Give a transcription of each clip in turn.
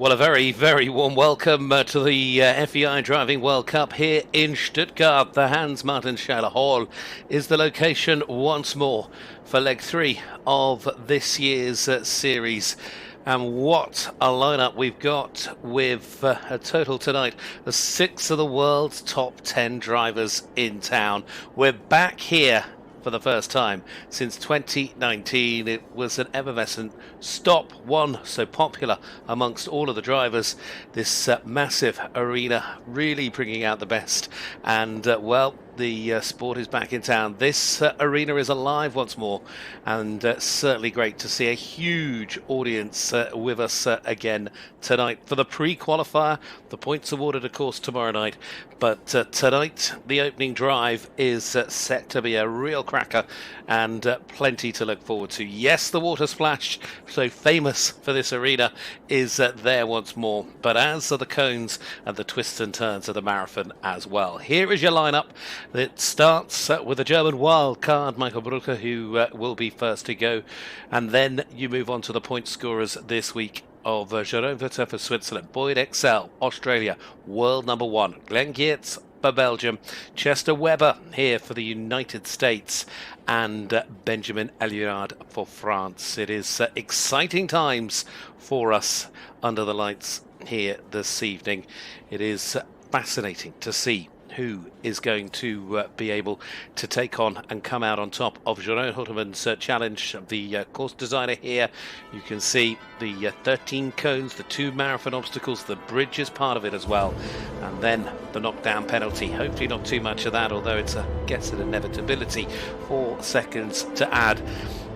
Well, a very, very warm welcome to the FEI Driving World Cup here in Stuttgart. The Hans-Martin-Schaller Hall is the location once more for leg 3 of this year's series. And what a lineup we've got with a total tonight of 6 of the world's top 10 drivers in town. We're back here for the first time since 2019. It was an effervescent stop, one so popular amongst all of the drivers. This massive arena really bringing out the best, and well, the sport is back in town. This arena is alive once more, and certainly great to see a huge audience with us again tonight for the pre-qualifier. The points awarded, of course, tomorrow night, but tonight the opening drive is set to be a real cracker, and plenty to look forward to. Yes, the water splash, so famous for this arena, is there once more, but as are the cones and the twists and turns of the marathon as well. Here is your lineup. It starts with the German wild card, Michael Brauchle, who will be first to go, and then you move on to the point scorers this week of Jérôme Voutaz for Switzerland, Boyd Exell, Australia, world number 1, Glenn Geerts for Belgium, Chester Webber here for the United States, and Benjamin Aillaud for France. It is exciting times for us under the lights here this evening. It is fascinating to see who is going to be able to take on and come out on top of Jeroen Houteman's challenge. The course designer here, you can see the 13 cones, the 2 marathon obstacles, the bridge is part of it as well, and then the knockdown penalty. Hopefully not too much of that, although it's, I guess, an inevitability. 4 seconds to add.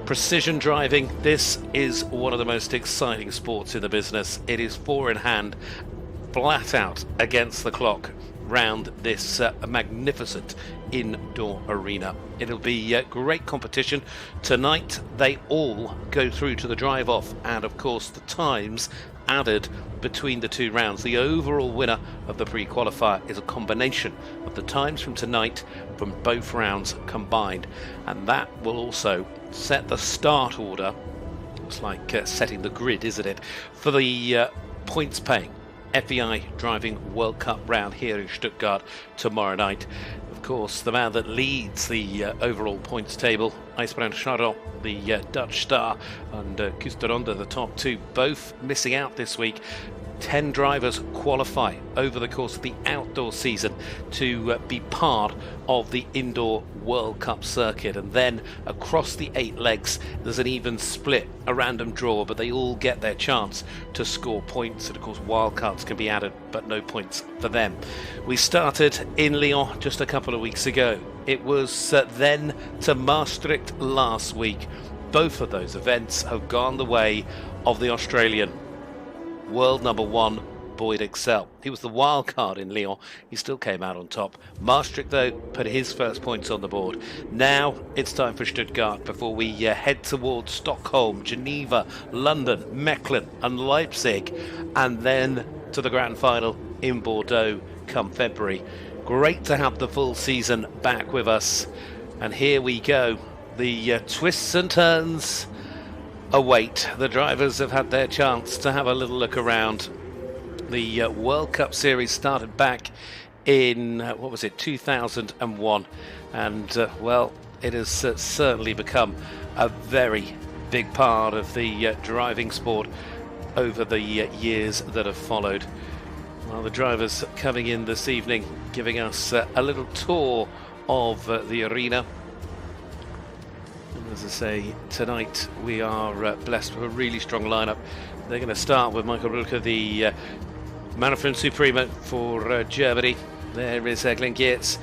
Precision driving, this is one of the most exciting sports in the business. It is 4 in hand, flat out against the clock, round this magnificent indoor arena. It'll be great competition. Tonight they all go through to the drive off, and of course the times added between the 2 rounds. The overall winner of the pre-qualifier is a combination of the times from tonight from both rounds combined, and that will also set the start order. It's like setting the grid, isn't it, for the points paying FEI Driving World Cup round here in Stuttgart tomorrow night. Of course, the man that leads the overall points table, IJsbrand Charot, the Dutch star, and Kusteronda, the top 2, both missing out this week. 10 drivers qualify over the course of the outdoor season to be part of the indoor World Cup circuit, and then across the 8 legs there's an even split, a random draw, but they all get their chance to score points, and of course wildcards can be added, but no points for them. We started in Lyon just a couple of weeks ago. It was then to Maastricht last week. Both of those events have gone the way of the Australian world number 1, Boyd Exell. He was the wild card in Lyon. He still came out on top. Maastricht, though, put his first points on the board. Now it's time for Stuttgart before we head towards Stockholm, Geneva, London, Mechelen and Leipzig, and then to the grand final in Bordeaux come February. Great to have the full season back with us. And here we go. The twists and turns await. The drivers have had their chance to have a little look around. The World Cup series started back in 2001, and well, it has certainly become a very big part of the driving sport over the years that have followed. Well, the drivers coming in this evening, giving us a little tour of the arena. As I say, tonight we are blessed with a really strong lineup. They're going to start with Michael Brauchle, the Marathon Supremo for Germany. There is Glenn Geerts,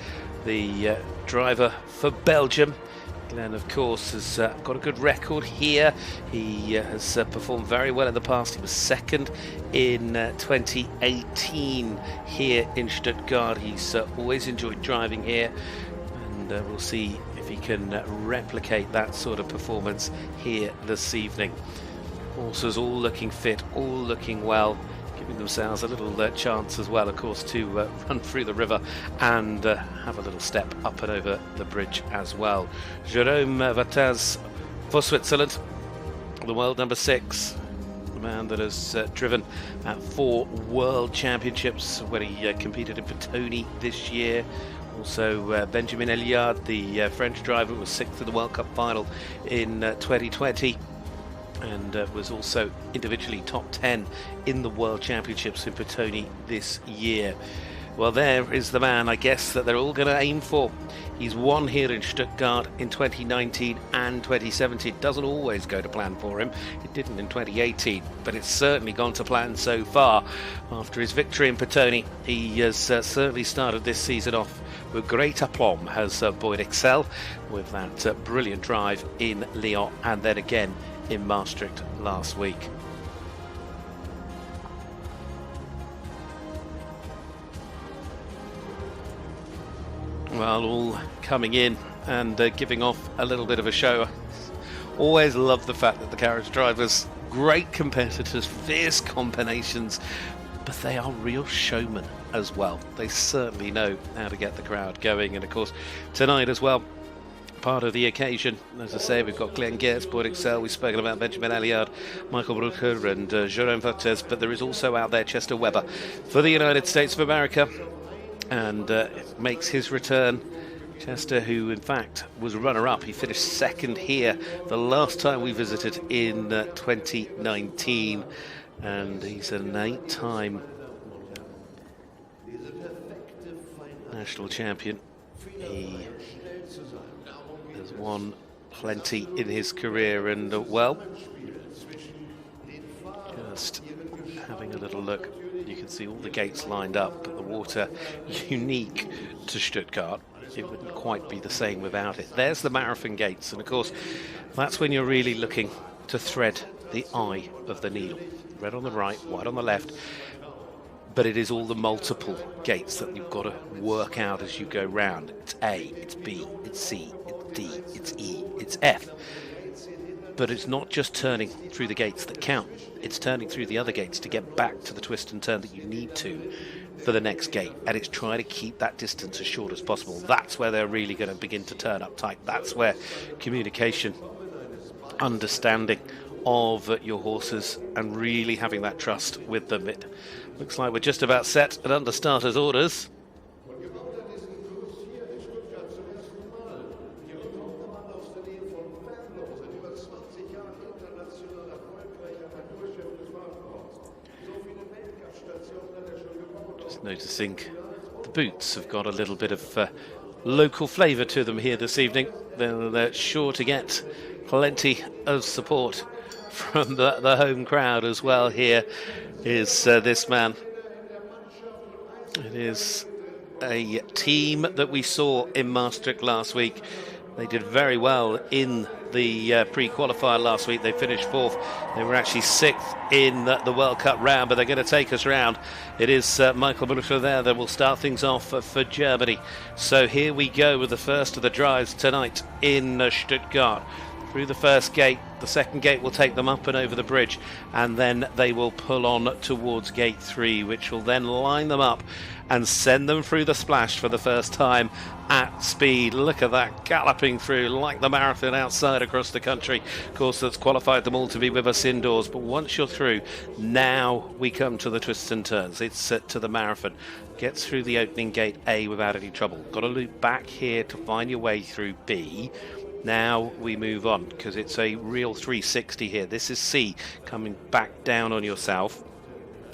the driver for Belgium. Glenn, of course, has got a good record here. He has performed very well in the past. He was second in 2018 here in Stuttgart. He's always enjoyed driving here, and we'll see if he can replicate that sort of performance here this evening. Horses all looking fit, all looking well, giving themselves a little chance as well, of course, to run through the river and have a little step up and over the bridge as well. Jérôme Voutaz for Switzerland, the world number 6. man that has driven at 4 World Championships, where he competed in Petoni this year. Also Benjamin Aillaud, the French driver, was 6th in the World Cup final in 2020. And was also individually top 10 in the World Championships in Petoni this year. Well, there is the man, I guess, that they're all going to aim for. He's won here in Stuttgart in 2019 and 2017. It doesn't always go to plan for him. It didn't in 2018, but it's certainly gone to plan so far. After his victory in Petoni, he has certainly started this season off with great aplomb, has Boyd Exell, with that brilliant drive in Lyon and then again in Maastricht last week. Well, all coming in and giving off a little bit of a show. Always love the fact that the carriage drivers, great competitors, fierce combinations, but they are real showmen as well. They certainly know how to get the crowd going. And of course, tonight as well, part of the occasion, as I say, we've got Glenn Geerts, Boyd Exell, we've spoken about Benjamin Aillaud, Michael Brauchle and Jérôme Voutaz, but there is also out there Chester Webber for the United States of America, and it makes his return. Chester, who in fact was runner-up, he finished 2nd here the last time we visited in 2019, and he's an 8-time national champion. He has won plenty in his career, and well, just having a little look, you can see all the gates lined up, but the water, unique to Stuttgart, it wouldn't quite be the same without it. There's the marathon gates, and of course that's when you're really looking to thread the eye of the needle. Red on the right, white on the left, but it is all the multiple gates that you've got to work out as you go round. It's A, it's B, it's C, it's D, it's E, it's F. But it's not just turning through the gates that count, it's turning through the other gates to get back to the twist and turn that you need to for the next gate, and it's trying to keep that distance as short as possible. That's where they're really going to begin to turn up tight. That's where communication, understanding of your horses, and really having that trust with them. It looks like we're just about set and under starters' orders. Just noticing the boots have got a little bit of local flavour to them here this evening. They're sure to get plenty of support from the home crowd as well. Here is this man. It is a team that we saw in Maastricht last week. They did very well in the pre-qualifier last week. They finished 4th. They were actually 6th in the World Cup round, but they're going to take us round. It is Michael Brauchle there that will start things off for Germany. So here we go with the first of the drives tonight in Stuttgart. Through the first gate, the second gate will take them up and over the bridge, and then they will pull on towards gate 3, which will then line them up and send them through the splash for the first time at speed. Look at that, galloping through like the marathon outside across the country. Of course, that's qualified them all to be with us indoors, but once you're through, now we come to the twists and turns. It's set to the marathon. Gets through the opening gate A without any trouble. Got to loop back here to find your way through B. Now we move on, because it's a real 360 here. This is C, coming back down on yourself.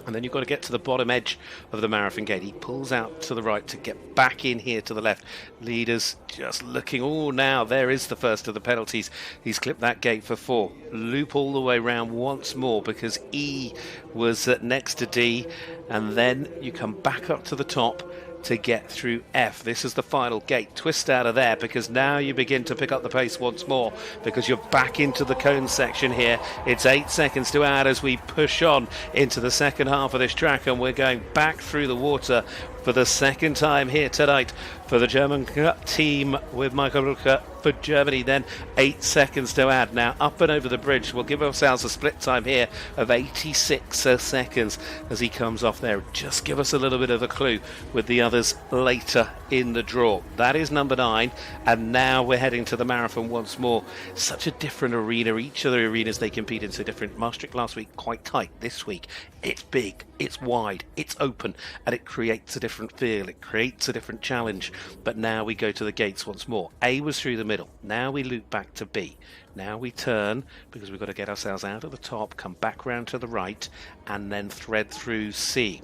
And then you've got to get to the bottom edge of the marathon gate. He pulls out to the right to get back in here to the left. Leaders just looking. Oh, now there is the first of the penalties. He's clipped that gate for 4. Loop all the way around once more, because E was next to D. And then you come back up to the top to get through F. This is the final gate. Twist out of there, because now you begin to pick up the pace once more, because you're back into the cone section here. It's 8 seconds to add as we push on into the second half of this track, and we're going back through the water for the second time here tonight for the German team with Michael Brauchle for Germany. Then 8 seconds to add. Now up and over the bridge. We'll give ourselves a split time here of 86 seconds as he comes off there. Just give us a little bit of a clue with the others later in the draw. That is number 9, and now we're heading to the marathon once more. Such a different arena. Each of the arenas they compete in so different. Maastricht last week quite tight. This week it's big, it's wide, it's open, and it creates a different feel. It creates a different challenge. But now we go to the gates once more. A was through the middle. Now we loop back to B. Now we turn because we've got to get ourselves out of the top, come back round to the right, and then thread through C.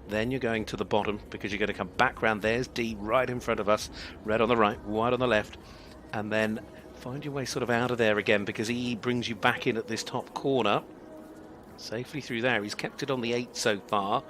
Then you're going to the bottom because you're going to come back round. There's D right in front of us. Red on the right, white on the left. And then find your way sort of out of there again because E brings you back in at this top corner. Safely through there. He's kept it on the 8 so far.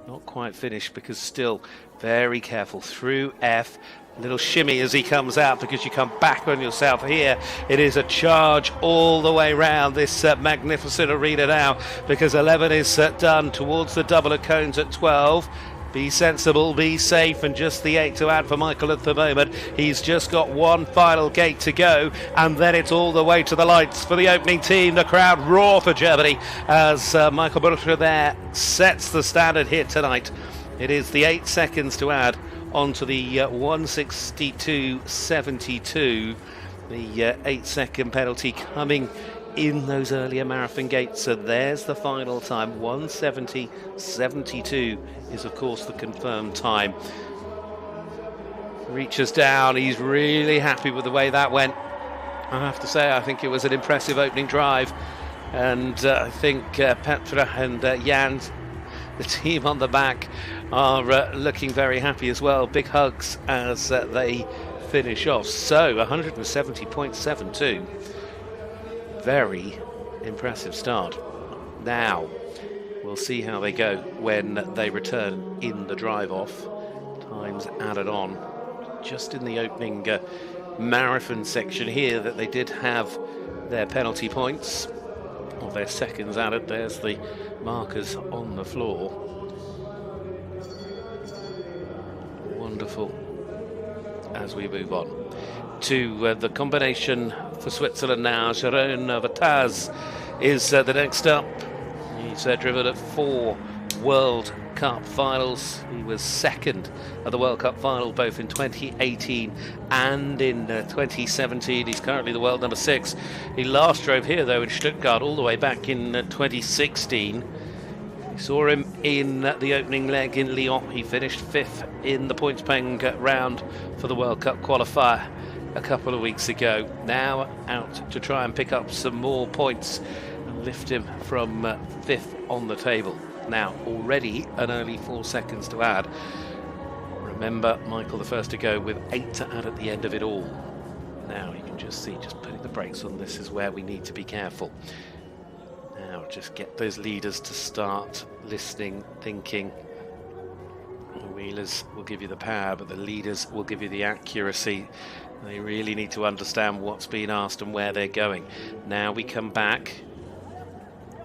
Not quite finished because still very careful through F. A little shimmy as he comes out because you come back on yourself here. It is a charge all the way round this magnificent arena now because 11 is done towards the double of cones at 12. Be sensible, be safe, and just the 8 to add for Michael at the moment. He's just got one final gate to go, and then it's all the way to the lights for the opening team. The crowd roar for Germany as Michael Brauchle there sets the standard here tonight. It is the 8 seconds to add onto the 1:62.72. The 8-second penalty coming in those earlier marathon gates. So there's the final time. 1:70.72 is of course the confirmed time. Reaches down. He's really happy with the way that went. I have to say, I think it was an impressive opening drive, and I think Petra and Jan, the team on the back, are looking very happy as well. Big hugs as they finish off. So 170.72. Very impressive start. Now we'll see how they go when they return in the drive off. Times added on just in the opening marathon section here that they did have their penalty points, or their seconds added. There's the markers on the floor. Wonderful. As we move on to the combination for Switzerland now. Jérôme Voutaz is the next up. He's driven at 4 World Cup finals. He was second at the World Cup final both in 2018 and in 2017. He's currently the world number 6. He last drove here though in Stuttgart all the way back in 2016. We saw him in the opening leg in Lyon. He finished 5th in the points paying round for the World Cup qualifier a couple of weeks ago. Now out to try and pick up some more points and lift him from 5th on the table. Now already an early 4 seconds to add. Remember, Michael the first to go with 8 to add at the end of it all. Now you can just see, just putting the brakes on, this is where we need to be careful. Now just get those leaders to start listening, thinking. The wheelers will give you the power, but the leaders will give you the accuracy. They really need to understand what's being asked and where they're going. Now we come back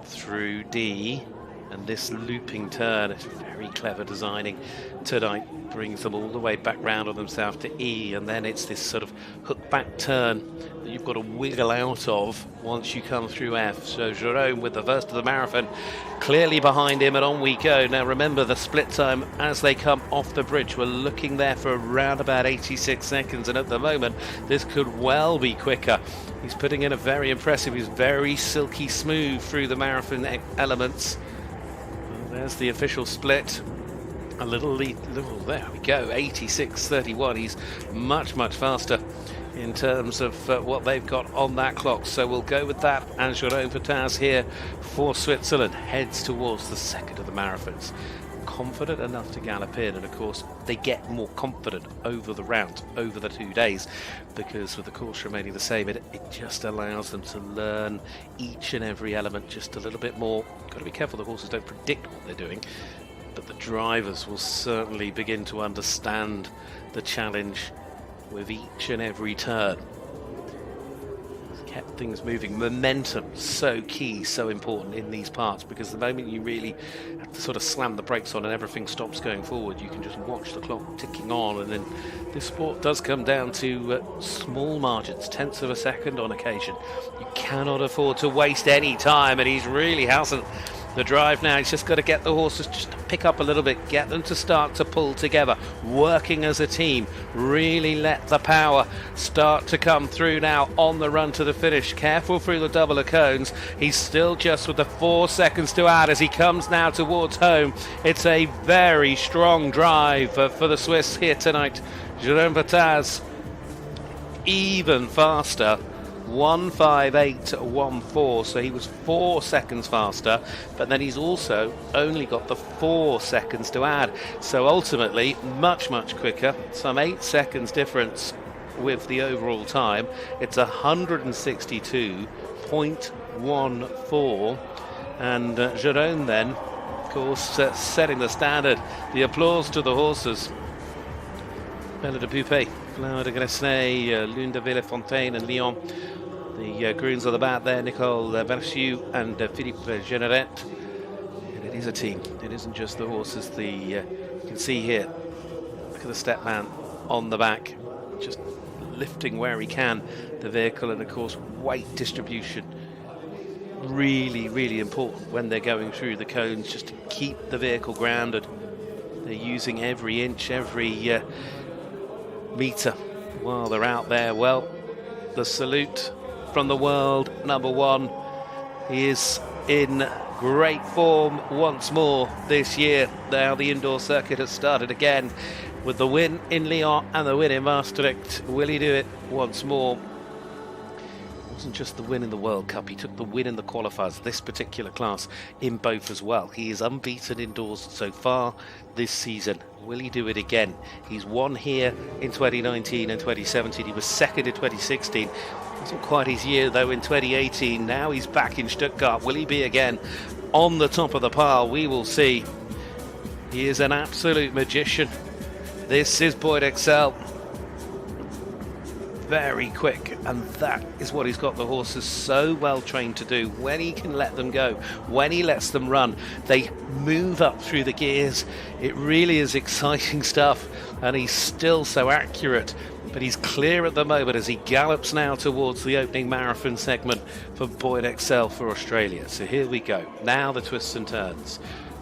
through D, and this looping turn is very clever designing tonight, brings them all the way back round on themselves to E, and then it's this sort of hook back turn that you've got to wiggle out of once you come through F. So Jérôme with the first of the marathon clearly behind him, and on we go. Now remember the split time as they come off the bridge, we're looking there for around about 86 seconds, and at the moment this could well be quicker. He's putting in a very impressive, he's very silky smooth through the marathon elements. There's the official split. A little lead, there we go, 86.31. He's much faster in terms of what they've got on that clock. So we'll go with that. And Jérôme Voutaz here for Switzerland heads towards the second of the marathons. Confident enough to gallop in, and of course they get more confident over the round, over the 2 days, because with the course remaining the same, it just allows them to learn each and every element just a little bit more. Got to be careful the horses don't predict what they're doing, but the drivers will certainly begin to understand the challenge with each and every turn. kept things moving. Momentum, so key, so important in these parts, because the moment you really have to sort of slam the brakes on and everything stops going forward, you can just watch the clock ticking on. And then this sport does come down to small margins, tenths of a second on occasion. You cannot afford to waste any time, and he really hasn't. The drive now, he's just got to get the horses just to pick up a little bit, get them to start to pull together, working as a team, really let the power start to come through now on the run to the finish. Careful through the double of cones. He's still just with the 4 seconds to add as he comes now towards home. It's a very strong drive for the Swiss here tonight. Jérôme Voutaz even faster. 1:58.14, so he was 4 seconds faster, but then he's also only got the 4 seconds to add, so ultimately much quicker, some 8 seconds difference with the overall time. It's 162.14, and Jérôme then, of course, setting the standard. The applause to the horses. Belle de Poupée, Flower de Gresnay, Lune de Villefontaine and Lyon. The grooms on the back there, Nicole Berchiou and Philippe Generet. And it is a team. It isn't just the horses. You can see here, look at the step man on the back, just lifting where he can the vehicle, and of course weight distribution. Really important when they're going through the cones, just to keep the vehicle grounded. They're using every inch, every meter while they're out there. Well, the salute from the world number one. He is in great form once more this year. Now the indoor circuit has started again with the win in Lyon and the win in Maastricht. Will he do it once more? It wasn't just the win in the World Cup, he took the win in the qualifiers, this particular class, in both as well. He is unbeaten indoors so far this season. Will he do it again? He's won here in 2019 and 2017. He was second in 2016. Wasn't quite his year though in 2018. Now he's back in Stuttgart. Will he be again on the top of the pile? We will see. He is an absolute magician. This is Boyd Exell. Very quick, and that is what he's got the horses so well trained to do. When he can let them go, when he lets them run, they move up through the gears. It really is exciting stuff, and he's still so accurate, but he's clear at the moment as he gallops now towards the opening marathon segment for Boyd Exell for Australia. So here we go. Now the twists and turns.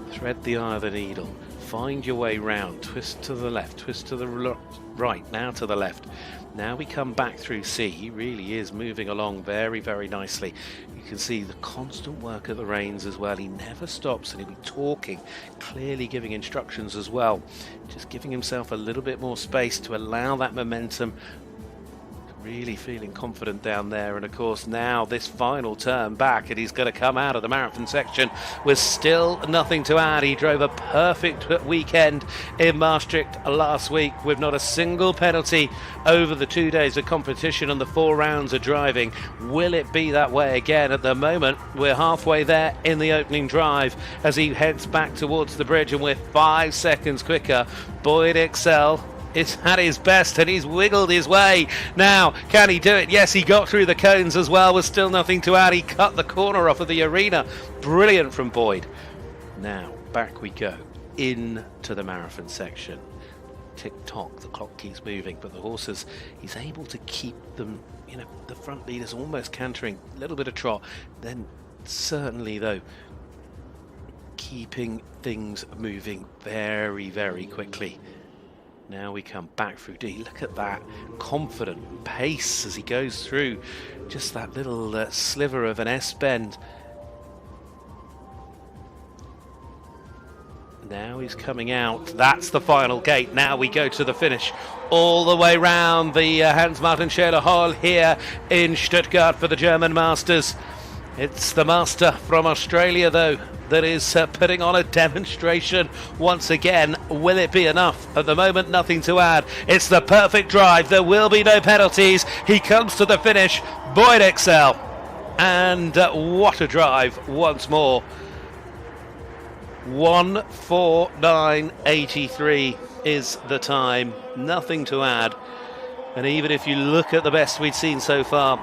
Thread the eye of the needle. Find your way round. Twist to the left, twist to the right, now to the left. Now we come back through C. He really is moving along very nicely. You can see the constant work of the reins as well. He never stops, and he'll be talking, clearly giving instructions as well. Just giving himself a little bit more space to allow that momentum. Really feeling confident down there, and of course now this final turn back, and he's going to come out of the marathon section with still nothing to add. He drove a perfect weekend in Maastricht last week with not a single penalty over the 2 days of competition and the 4 rounds of driving. Will it be that way again? At the moment we're halfway there in the opening drive as he heads back towards the bridge, and we're 5 seconds quicker. Boyd Exell is at his best, and he's wiggled his way. Now, can he do it? Yes, he got through the cones as well with still nothing to add. He cut the corner off of the arena. Brilliant from Boyd. Now, back we go into the marathon section. Tick-tock, the clock keeps moving, but the horses, he's able to keep them, the front leaders almost cantering, a little bit of trot, then certainly though, keeping things moving very quickly. Now we come back through D. Look at that confident pace as he goes through just that little sliver of an S-bend. Now he's coming out. That's the final gate. Now we go to the finish. All the way round the Hans-Martin Scheele Hall here in Stuttgart for the German Masters. It's the master from Australia, though, that is putting on a demonstration once again. Will it be enough? At the moment, nothing to add. It's the perfect drive. There will be no penalties. He comes to the finish. Boyd Exell. And what a drive once more. 1:49.83 is the time. Nothing to add. And even if you look at the best we've seen so far,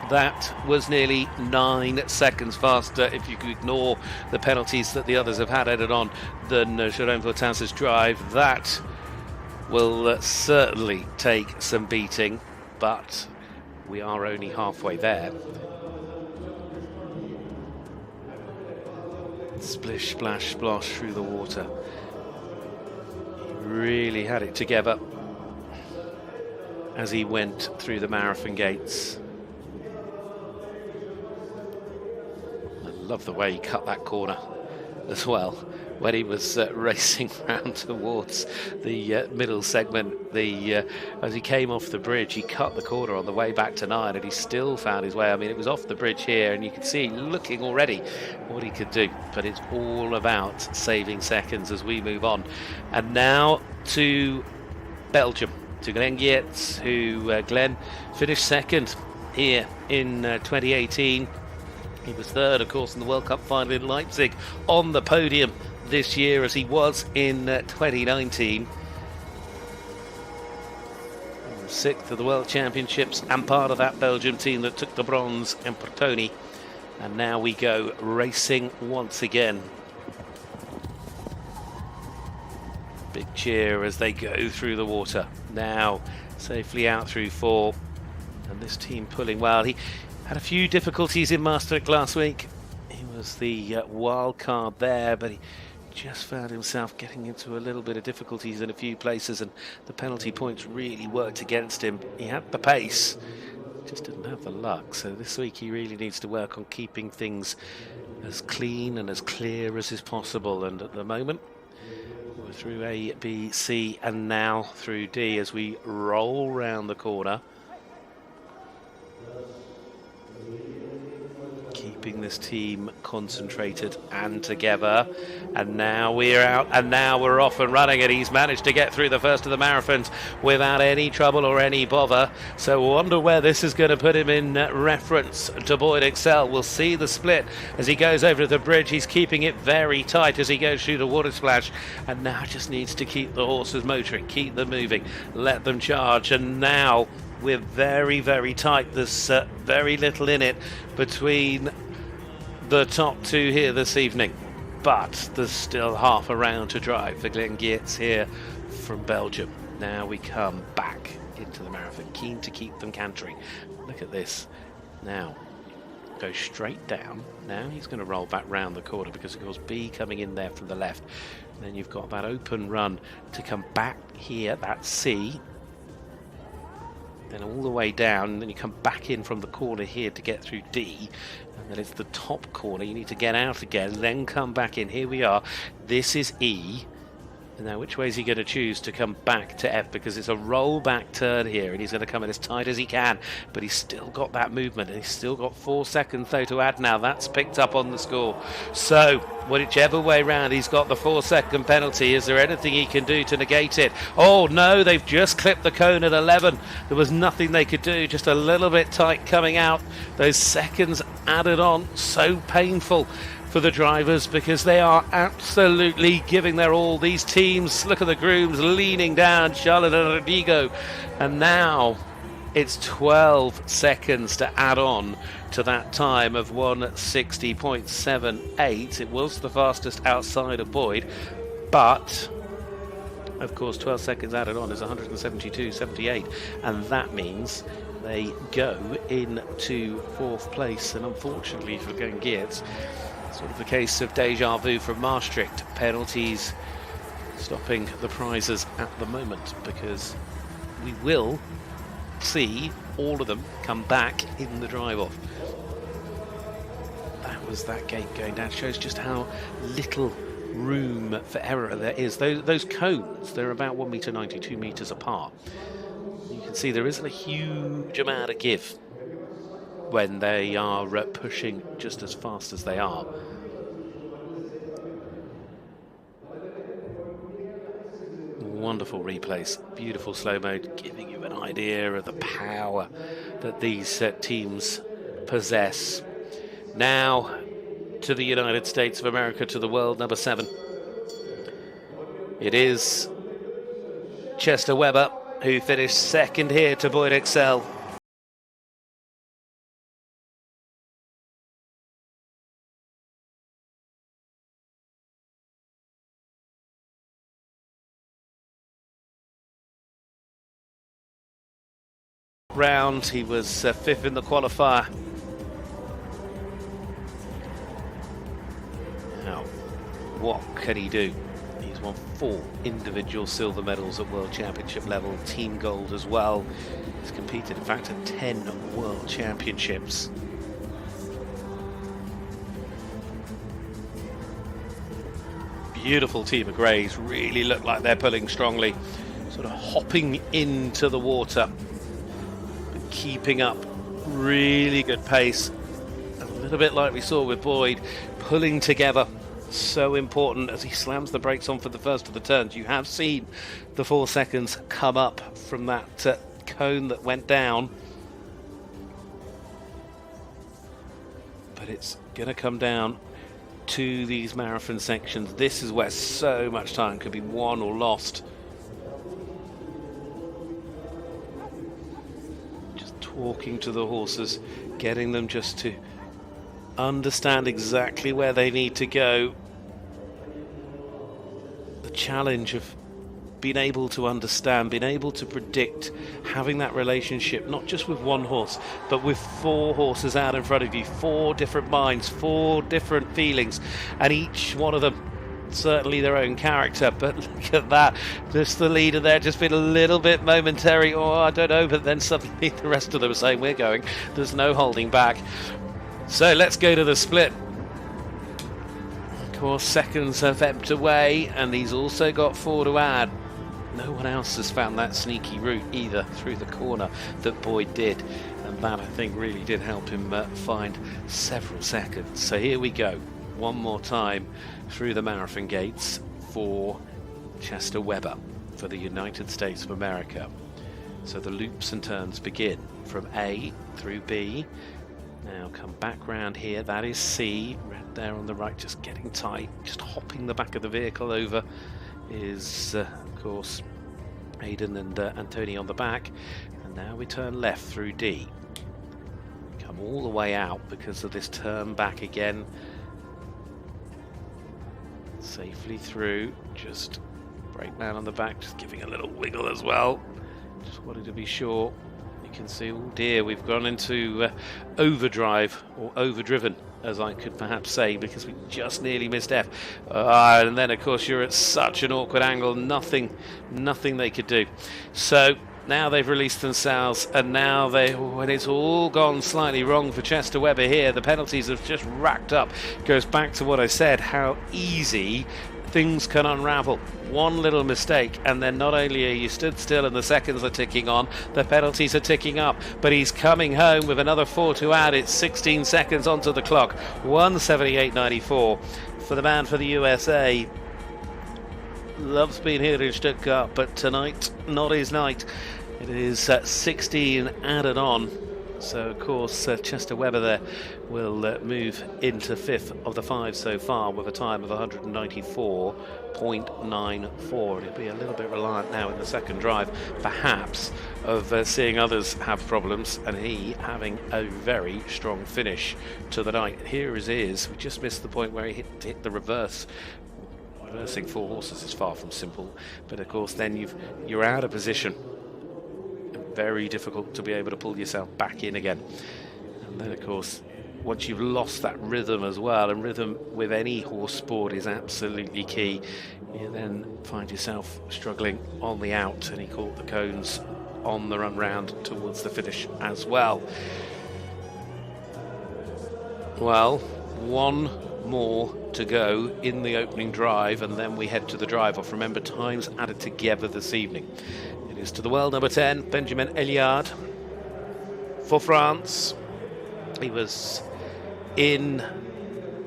That was nearly 9 seconds faster, if you could ignore the penalties that the others have had added on, than Jérôme Voutaz's drive. That will certainly take some beating, but we are only halfway there. Splish, splash, splosh through the water. He really had it together as he went through the marathon gates. I love the way he cut that corner as well when he was racing round towards the middle segment. As he came off the bridge, he cut the corner on the way back to 9, and he still found his way. I mean, it was off the bridge here, and you could see looking already what he could do. But it's all about saving seconds as we move on. And now to Belgium, to Geerts, who Glenn finished second here in 2018. He was third, of course, in the World Cup final in Leipzig, on the podium this year as he was in 2019. Sixth of the World Championships and part of that Belgium team that took the bronze in Portoni. And now we go racing once again. Big cheer as they go through the water. Now safely out through 4. And this team pulling well. He had a few difficulties in Maastricht last week. He was the wild card there, but he just found himself getting into a little bit of difficulties in a few places, and the penalty points really worked against him. He had the pace, just didn't have the luck. So this week he really needs to work on keeping things as clean and as clear as is possible. And at the moment, we're through A, B, C, and now through D as we roll round the corner. Keeping this team concentrated and together. And now we're out, and now we're off and running, and he's managed to get through the first of the marathons without any trouble or any bother. So wonder where this is going to put him in reference to Boyd Exell. We'll see the split as he goes over to the bridge. He's keeping it very tight as he goes through the water splash, and now just needs to keep the horses motoring, keep them moving, let them charge. And now we're very, very tight. There's very little in it between the top two here this evening, but there's still half a round to drive for Glenn Geerts here from Belgium. Now we come back into the marathon, keen to keep them cantering. Look at this. Now go straight down. Now he's going to roll back round the corner because of course B coming in there from the left. And then you've got that open run to come back here. That's C. Then all the way down, and then you come back in from the corner here to get through D, and then it's the top corner. You need to get out again, then come back in. Here we are. This is E. And now which way is he going to choose to come back to F? Because it's a roll-back turn here, and he's going to come in as tight as he can. But he's still got that movement, and he's still got 4 seconds, though, to add now. That's picked up on the score. So, whichever way round, he's got the 4-second penalty. Is there anything he can do to negate it? Oh, no, they've just clipped the cone at 11. There was nothing they could do, just a little bit tight coming out. Those seconds added on, so painful for the drivers because they are absolutely giving their all. These teams, look at the grooms leaning down, Charlotte and Rodrigo, and now it's 12 seconds to add on to that time of 1:60.78. It was the fastest outside of Boyd, but of course 12 seconds added on is 172.78, and that means they go into 4th place. And unfortunately for Glenn Geerts, sort of the case of deja vu from Maastricht. Penalties stopping the prizes at the moment, because we will see all of them come back in the drive-off. That was that gate going down. Shows just how little room for error there is. Those cones, they're about 1.90 meter, 2 meters apart. You can see there isn't a huge amount of give when they are pushing just as fast as they are. Wonderful replays, beautiful slow mode, giving you an idea of the power that these teams possess. Now to the United States of America, to the world number 7. It is Chester Webber who finished second here to Boyd Exell. round. He was fifth in the qualifier. Now, what can he do? He's won 4 individual silver medals at World Championship level, team gold as well. He's competed, in fact, at 10 World Championships. Beautiful team of greys, really look like they're pulling strongly, sort of hopping into the water, but keeping up really good pace. A little bit like we saw with Boyd, pulling together. So important as he slams the brakes on for the first of the turns. You have seen the 4 seconds come up from that cone that went down, but it's going to come down to these marathon sections. This is where so much time could be won or lost. Just talking to the horses, getting them just to understand exactly where they need to go. The challenge of being able to understand, being able to predict, having that relationship not just with one horse but with 4 horses out in front of you, 4 different minds, 4 different feelings, and each one of them certainly their own character. But look at that, just the leader there just been a little bit momentary, I don't know, but then suddenly the rest of them are saying we're going, there's no holding back. So let's go to the split. Of course, seconds have ebbed away, and he's also got 4 to add. No one else has found that sneaky route either through the corner that Boyd did, and that I think really did help him find several seconds. So here we go, one more time through the marathon gates for Chester Webber for the United States of America. So the loops and turns begin from A through B. Now come back round here, that is C, red there on the right, just getting tight, just hopping the back of the vehicle over is of course Aidan and Tony on the back. And now we turn left through D, come all the way out because of this turn back again, safely through, just brake man on the back, just giving a little wiggle as well, just wanted to be sure. You can see, oh dear, we've gone into overdrive, or overdriven as I could perhaps say, because we just nearly missed F. And then of course you're at such an awkward angle, nothing they could do. So now they've released themselves, and now when it's all gone slightly wrong for Chester Webber here, the penalties have just racked up. Goes back to what I said, how easy things can unravel. One little mistake and then not only are you stood still and the seconds are ticking on, the penalties are ticking up. But he's coming home with another 4 to add. It's 16 seconds onto the clock. 1:78.94 for the man for the USA. Loves being here in Stuttgart, but tonight not his night. It is 16 added on. So of course Chester Webber there will move into 5th of the 5 so far with a time of 194.94. He'll be a little bit reliant now in the second drive perhaps of seeing others have problems, and he having a very strong finish to the night. Here it is, we just missed the point where he hit the reverse. Reversing 4 horses is far from simple, but of course then you're out of position. Very difficult to be able to pull yourself back in again. And then of course once you've lost that rhythm as well, and rhythm with any horse sport is absolutely key, you then find yourself struggling on the out, and he caught the cones on the run round towards the finish as well. Well, one more to go in the opening drive, and then we head to the drive off. Remember, times added together this evening. It is to the world number 10, Benjamin Aillaud for France. He was in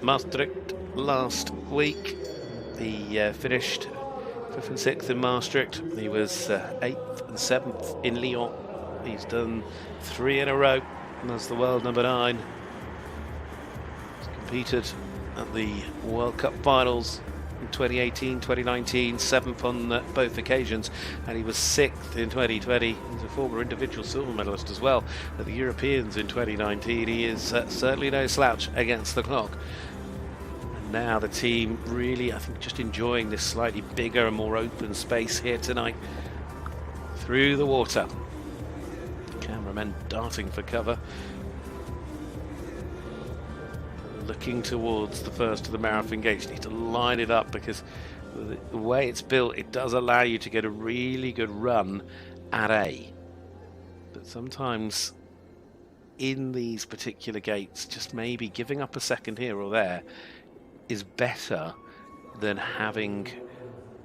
Maastricht last week. He finished 5th and 6th in Maastricht. He was 8th and 7th in Lyon. He's done 3 in a row, and that's the world number 9. He's competed at the World Cup finals in 2018, 2019, 7th on both occasions, and he was 6th in 2020. He's a former individual silver medalist as well at the Europeans in 2019. He is certainly no slouch against the clock. And now the team really, I think, just enjoying this slightly bigger and more open space here tonight through the water. The camera cameramen darting for cover, looking towards the first of the marathon gates. You need to line it up because the way it's built, it does allow you to get a really good run at A. But sometimes in these particular gates, just maybe giving up a second here or there is better than having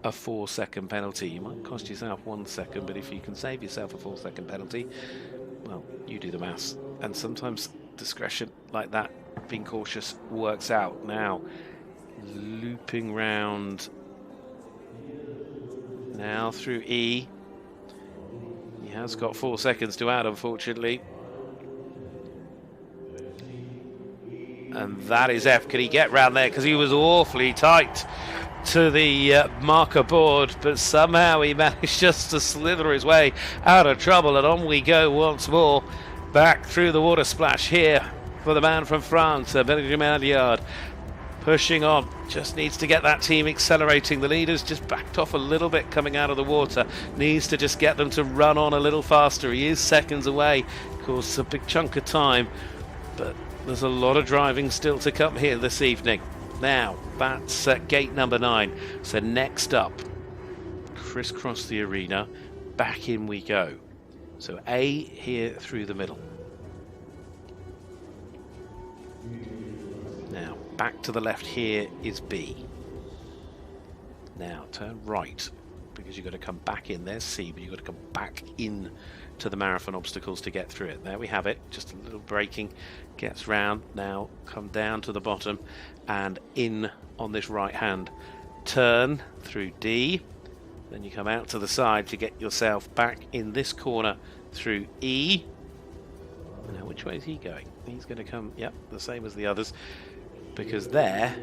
a 4-second penalty. You might cost yourself 1 second, but if you can save yourself a 4-second penalty, well, you do the maths. And sometimes discretion like that, being cautious, works out. Now, looping round now through E. He has got 4 seconds to add, unfortunately. And that is F. Could he get round there? Because he was awfully tight to the marker board, but somehow he managed just to slither his way out of trouble, and on we go once more back through the water splash here for the man from France, Jérôme Aillaud, pushing on, just needs to get that team accelerating. The leaders just backed off a little bit coming out of the water, needs to just get them to run on a little faster. He is seconds away, of course a big chunk of time, but there's a lot of driving still to come here this evening. Now, that's gate number 9. So next up, crisscross the arena, back in we go. So A here through the middle. Now, back to the left here is B. Now, turn right, because you've got to come back in. There's C, but you've got to come back in to the marathon obstacles to get through it. There we have it, just a little braking, gets round. Now, come down to the bottom and in on this right hand turn through D, then you come out to the side to get yourself back in this corner through E. Now which way is he going? He's going to come, yep, the same as the others, because there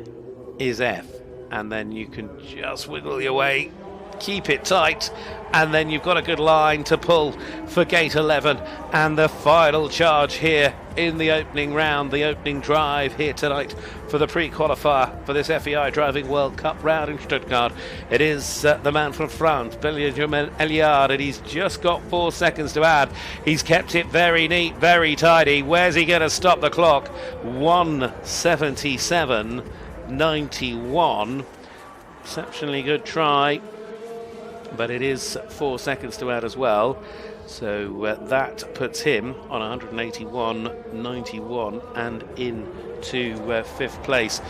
is F, and then you can just wiggle your way, keep it tight, and then you've got a good line to pull for gate 11 and the final charge here in the opening round, the opening drive here tonight for the pre-qualifier for this FEI Driving World Cup round in Stuttgart. It is the man from France, Jérôme Aillaud, and he's just got 4 seconds to add. He's kept it very neat, very tidy. Where's he going to stop the clock? 1:77.91. Exceptionally good try, but it is 4 seconds to add as well. So that puts him on 181.91 and into 5th place.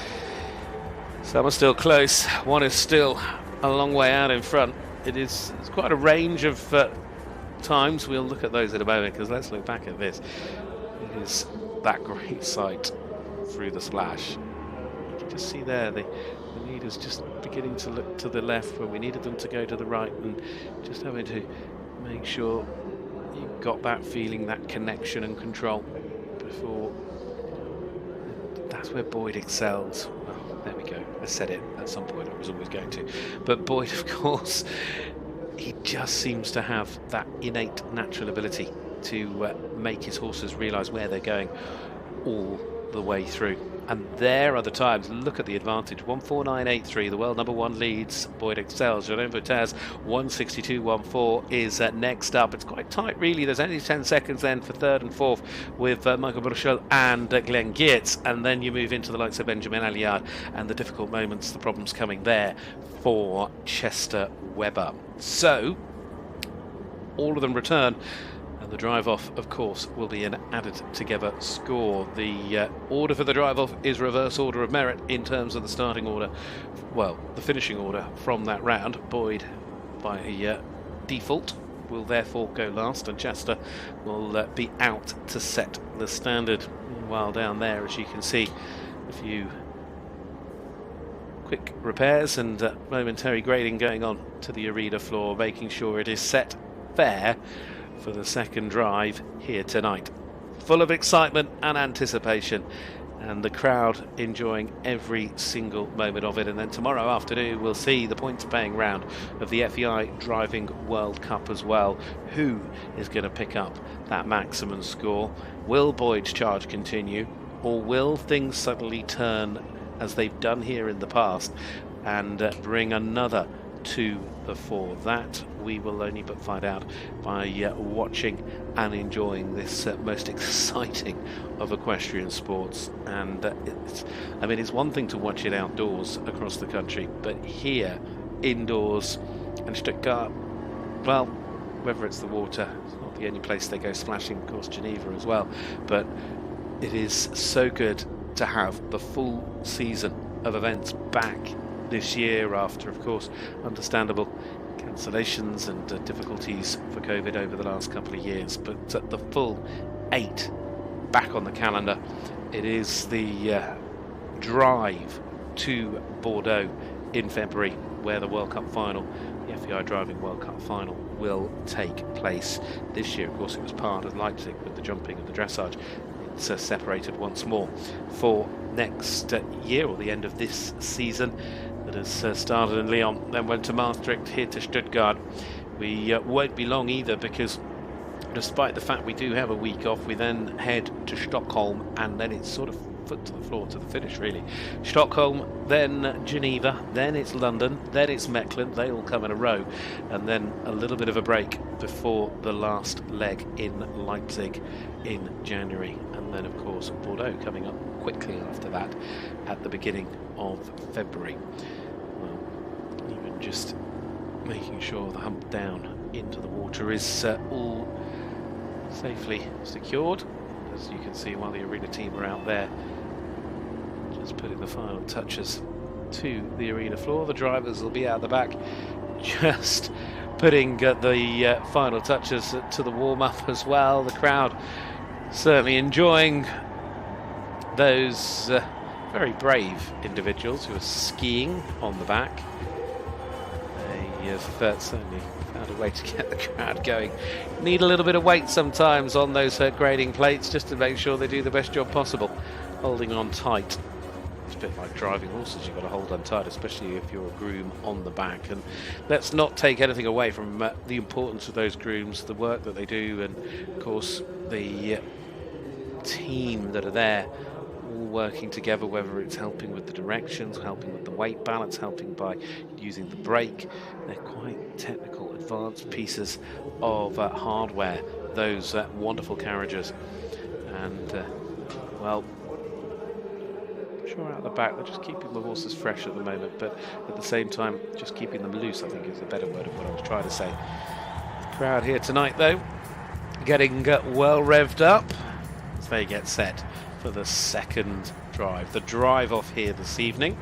Some are still close, one is still a long way out in front. It's quite a range of times. We'll look at those in a moment, because let's look back at this. It is that great sight through the splash. You can just see there the leaders just beginning to look to the left when we needed them to go to the right, and just having to make sure you got that feeling, that connection and control before. That's where Boyd excels. Well, there we go. I said it at some point, I was always going to. But Boyd, of course, he just seems to have that innate natural ability to make his horses realise where they're going all the way through. And there are the times. Look at the advantage. 1:49.83. The world number 1 leads. Boyd excels. Jérôme Voutaz 1:62.14 is next up. It's quite tight, really. There's only 10 seconds then for 3rd and 4th with Michael Brauchle and Glenn Geerts. And then you move into the likes of Benjamin Aillaud and the difficult moments, the problems coming there for Chester Webber. So, all of them return. And the drive-off, of course, will be an added-together score. The order for the drive-off is reverse order of merit in terms of the starting order. Well, the finishing order from that round. Boyd, by default, will therefore go last, and Chester will be out to set the standard. Meanwhile, down there, as you can see, a few quick repairs and momentary grading going on to the arena floor, making sure it is set fair for the second drive here tonight. Full of excitement and anticipation, and the crowd enjoying every single moment of it. And then tomorrow afternoon we'll see the points paying round of the FEI Driving World Cup as well. Who is going to pick up that maximum score? Will Boyd's charge continue, or will things suddenly turn as they've done here in the past and bring another to the fore? That we will only but find out by watching and enjoying this most exciting of equestrian sports. And it's one thing to watch it outdoors across the country, but here indoors in Stuttgart, well, whether it's the water, it's not the only place they go splashing, of course Geneva as well, but it is so good to have the full season of events back this year after, of course, understandable cancellations and difficulties for COVID over the last couple of years. But the full 8 back on the calendar. It is the drive to Bordeaux in February, where the World Cup final, the FEI Driving World Cup final, will take place this year. Of course, it was part of Leipzig with the jumping and the dressage. It's separated once more for next year, or the end of this season, that has started in Lyon, then went to Maastricht, here to Stuttgart. We won't be long either, because despite the fact we do have a week off, we then head to Stockholm, and then it's sort of foot to the floor to the finish, really. Stockholm, then Geneva, then it's London, then it's Mechlin. They all come in a row, and then a little bit of a break before the last leg in Leipzig in January, and then of course Bordeaux coming up quickly after that at the beginning of February. Well, even just making sure the hump down into the water is all safely secured, as you can see, while the arena team are out there just putting the final touches to the arena floor. The drivers will be out the back just putting the final touches to the warm-up as well. The crowd certainly enjoying those very brave individuals who are skiing on the back. They have certainly found a way to get the crowd going. Need a little bit of weight sometimes on those grading plates just to make sure they do the best job possible, holding on tight. It's a bit like driving horses, you've got to hold on tight, especially if you're a groom on the back. And let's not take anything away from the importance of those grooms, the work that they do, and of course the team that are there, all working together, whether it's helping with the directions, helping with the weight balance, helping by using the brake. They're quite technical, advanced pieces of hardware, those wonderful carriages. And well, sure, out the back they're just keeping the horses fresh at the moment, but at the same time just keeping them loose, I think is a better word of what I was trying to say. The crowd here tonight, though, getting well revved up as they get set for the second drive, the drive off here this evening.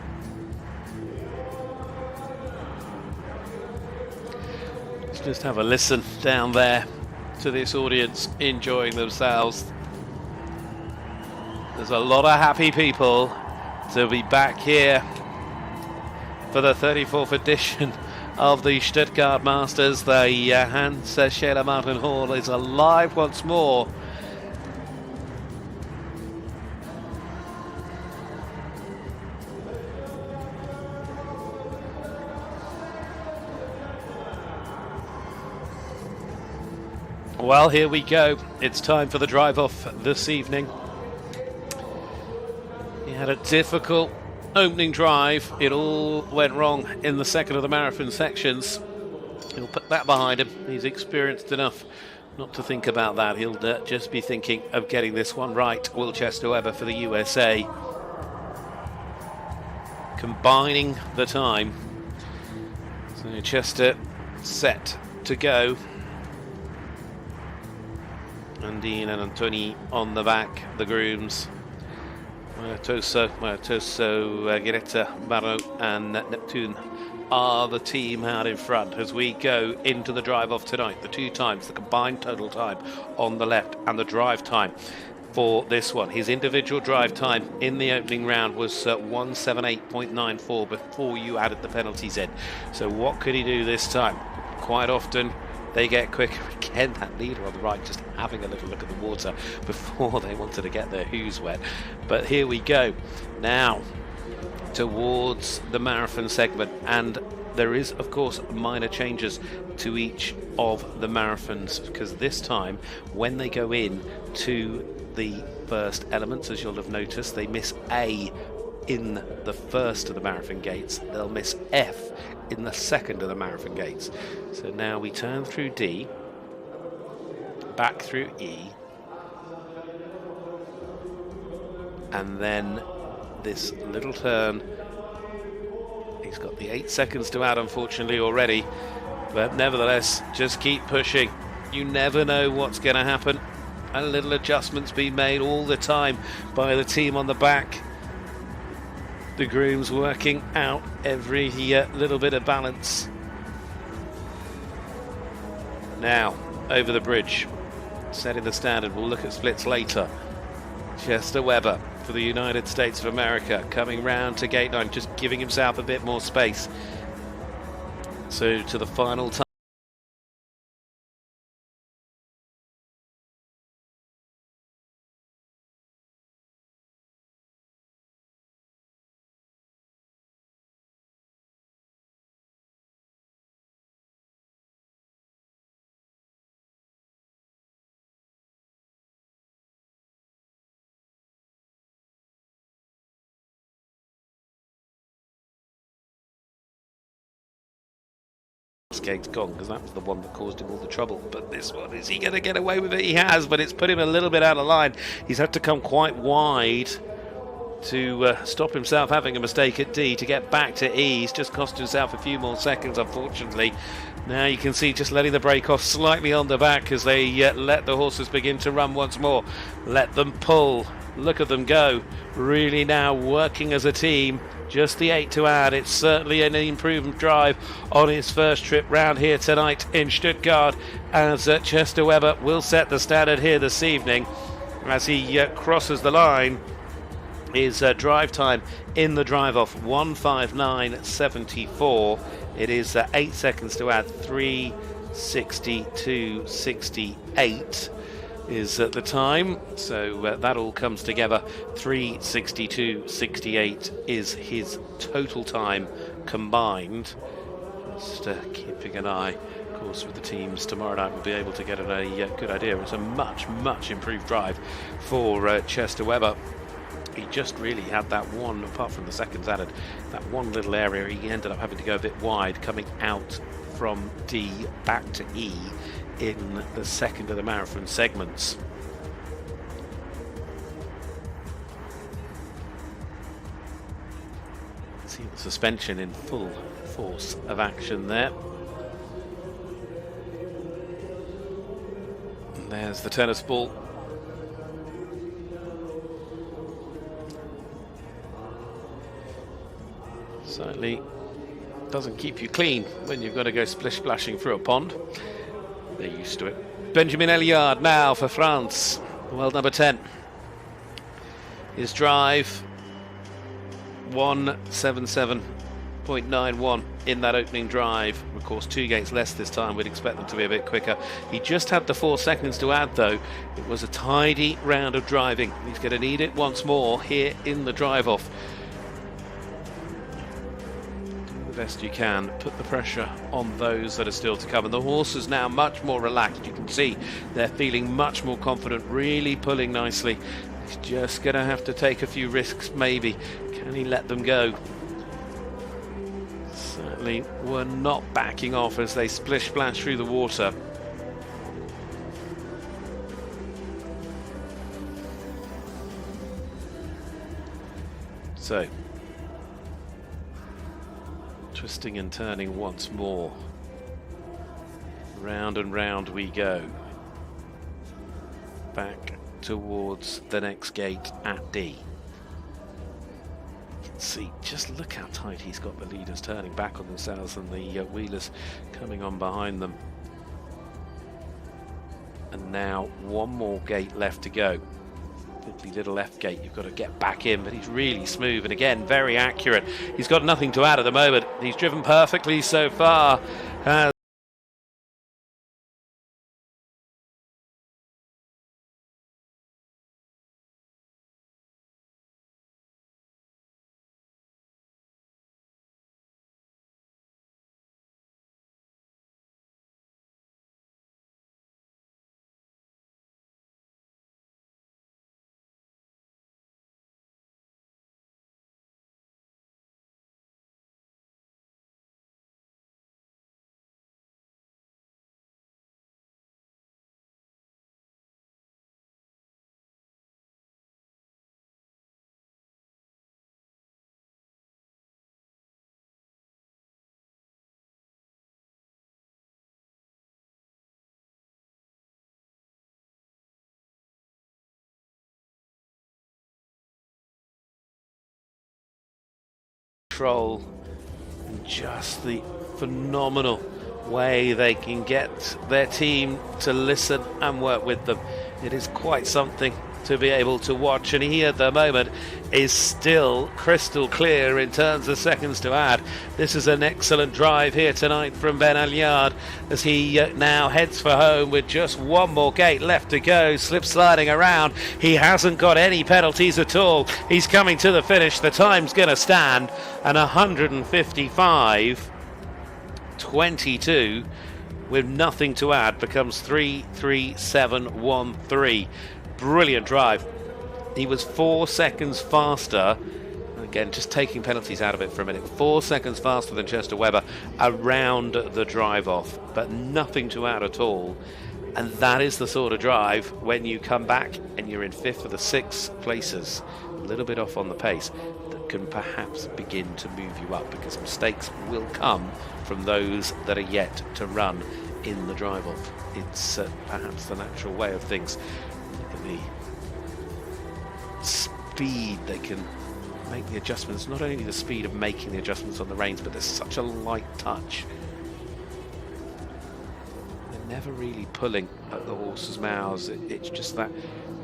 Let's just have a listen down there to this audience enjoying themselves. There's a lot of happy people to be back here for the 34th edition of the Stuttgart Masters. The Hans Scheller Martin Hall is alive once more. Well, here we go. It's time for the drive off this evening. He had a difficult opening drive. It all went wrong in the second of the marathon sections. He'll put that behind him. He's experienced enough not to think about that. He'll just be thinking of getting this one right. Wilchester Weber for the USA. Combining the time. So Chester set to go. And Dean and Antoni on the back, the grooms. Toso, Geerts, Barrow and Neptune are the team out in front as we go into the drive off tonight. The two times, the combined total time on the left and the drive time for this one. His individual drive time in the opening round was 178.94 before you added the penalties in. So what could he do this time? Quite often they get quicker. Again, that leader on the right just having a little look at the water before they wanted to get their hooves wet. But here we go now towards the marathon segment, and there is of course minor changes to each of the marathons, because this time when they go in to the first elements, as you'll have noticed, they miss A in the first of the marathon gates, they'll miss F in the second of the marathon gates. So now we turn through D, back through E, and then this little turn. He's got the 8 seconds to add, unfortunately, already, but nevertheless, just keep pushing. You never know what's going to happen, and little adjustments being made all the time by the team on the back. The grooms working out every little bit of balance. Now, over the bridge, setting the standard. We'll look at splits later. Chester Webber for the United States of America coming round to gate 9, just giving himself a bit more space. So to the final time. Gate's gone, because that was the one that caused him all the trouble. But this one, is he going to get away with it? He has, but it's put him a little bit out of line. He's had to come quite wide to stop himself having a mistake at D to get back to E. He's just cost himself a few more seconds, unfortunately. Now you can see just letting the brake off slightly on the back as they let the horses begin to run once more. Let them pull. Look at them go. Really now working as a team. Just the 8 to add. It's certainly an improved drive on his first trip round here tonight in Stuttgart, as Chester Webber will set the standard here this evening as he crosses the line. His drive time in the drive off 1:59.74. It is 8 seconds to add. 3:62.68 is at the time, so that all comes together. 3:62.68 is his total time combined. Just keeping an eye, of course, with the teams tomorrow night. We'll be able to get a good idea. It's a much improved drive for Chester Webber. He just really had that one, apart from the seconds added, that one little area. He ended up having to go a bit wide, coming out from D back to E in the second of the marathon segments. See the suspension in full force of action there. And there's the tennis ball. Certainly doesn't keep you clean when you've got to go splish-splashing through a pond. They're used to it. Benjamin Aillaud now for France, world number 10. His drive 1:77.91 in that opening drive. Of course, 2 gates less this time. We'd expect them to be a bit quicker. He just had the 4 seconds to add, though. It was a tidy round of driving. He's going to need it once more here in the drive-off. Best you can, put the pressure on those that are still to come, and the horse is now much more relaxed. You can see they're feeling much more confident, really pulling nicely. He's just going to have to take a few risks, maybe. Can he let them go? Certainly were not backing off as they splish-splash through the water. So twisting and turning once more. Round and round we go. Back towards the next gate at D. You can see, just look how tight he's got the leaders turning back on themselves and the wheelers coming on behind them. And now one more gate left to go. Little F gate, you've got to get back in, but he's really smooth and again very accurate. He's got nothing to add at the moment. He's driven perfectly so far. control, and just the phenomenal way they can get their team to listen and work with them. It is quite something to be able to watch, and he at the moment is still crystal clear in terms of seconds to add. This is an excellent drive here tonight from Ben Aillaud as he now heads for home with just one more gate left to go, slip sliding around. He hasn't got any penalties at all. He's coming to the finish. The time's going to stand, and 155.22 with nothing to add becomes 3:37.13. Brilliant drive. He was 4 seconds faster, again just taking penalties out of it for a minute, 4 seconds faster than Chester Webber around the drive off, but nothing to add at all. And that is the sort of drive when you come back and you're in 5th of the 6 places, a little bit off on the pace, that can perhaps begin to move you up, because mistakes will come from those that are yet to run in the drive off. It's perhaps the natural way of things. Look at the speed they can make the adjustments, not only the speed of making the adjustments on the reins, but there's such a light touch. They're never really pulling at the horses' mouths. It's just that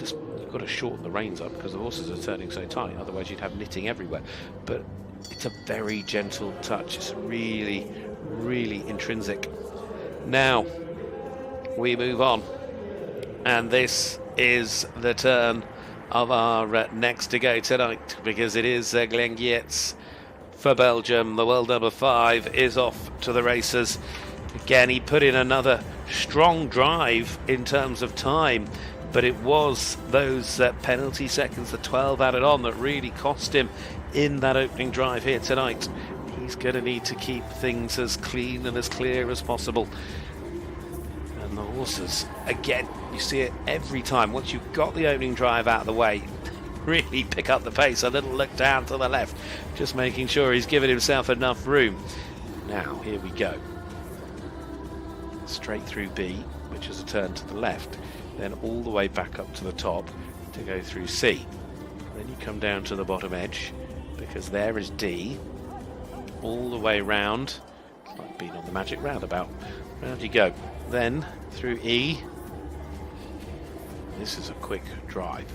you've got to shorten the reins up because the horses are turning so tight, otherwise you'd have knitting everywhere. But it's a very gentle touch. It's really, really intrinsic. Now we move on, and this is the turn of our next to go tonight, because it is Geerts for Belgium. The world number 5 is off to the races. Again, he put in another strong drive in terms of time, but it was those penalty seconds, the 12 added on, that really cost him in that opening drive here tonight. He's going to need to keep things as clean and as clear as possible. And the horses, again, you see it every time. Once you've got the opening drive out of the way, really pick up the pace. A little look down to the left, just making sure he's given himself enough room. Now, here we go. Straight through B, which is a turn to the left, then all the way back up to the top to go through C. Then you come down to the bottom edge, because there is D. All the way round, like being on the magic roundabout. Round you go. Then through E. This is a quick drive.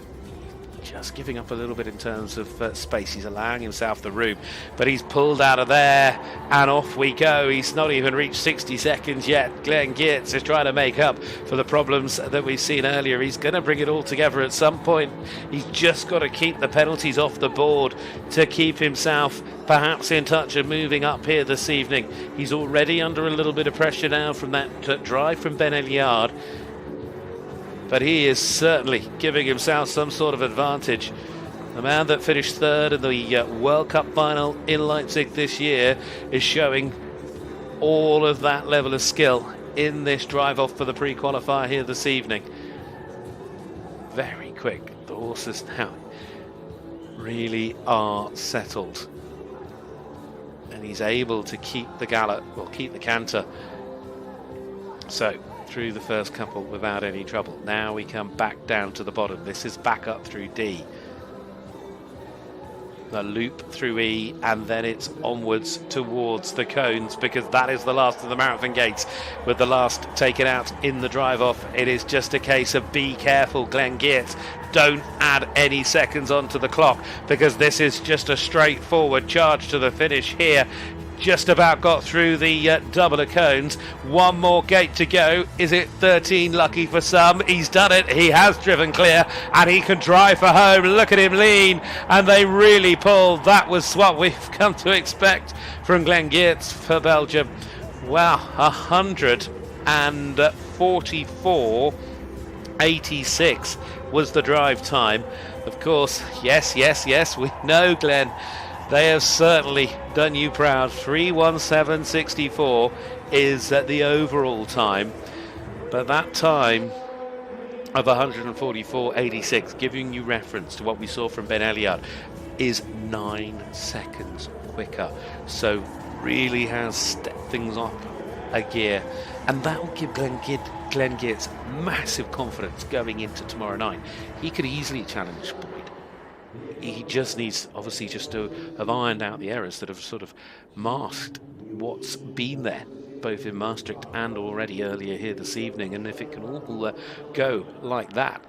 Just giving up a little bit in terms of space. He's allowing himself the room, but he's pulled out of there, and off we go. He's not even reached 60 seconds yet. Geerts is trying to make up for the problems that we've seen earlier. He's going to bring it all together at some point. He's just got to keep the penalties off the board to keep himself perhaps in touch and moving up here this evening. He's already under a little bit of pressure now from that drive from Ben Aillaud, but he is certainly giving himself some sort of advantage. The man that finished 3rd in the World Cup final in Leipzig this year is showing all of that level of skill in this drive off for the pre-qualifier here this evening. Very quick. The horses now really are settled, and he's able to keep the gallop, or keep the canter. So through the first couple without any trouble. Now we come back down to the bottom. This is back up through D. The loop through E, and then it's onwards towards the cones, because that is the last of the marathon gates, with the last taken out in the drive off. It is just a case of be careful, Geerts. Don't add any seconds onto the clock, because this is just a straightforward charge to the finish here. Just about got through the double of cones. One more gate to go. Is it 13 lucky for some? He's done it. He has driven clear, and he can drive for home. Look at him lean, and they really pulled. That was what we've come to expect from Geerts for Belgium. Wow, 144.86 was the drive time. Of course, yes, we know, Glenn. They have certainly done you proud. 3:17.64 is the overall time. But that time of 144.86, giving you reference to what we saw from Ben Aillaud, is 9 seconds quicker. So really has stepped things up a gear. And that will give Geerts massive confidence going into tomorrow night. He could easily challenge Boyd. he just needs, obviously, just to have ironed out the errors that have sort of masked what's been there, both in Maastricht and already earlier here this evening. And if it can all go like that,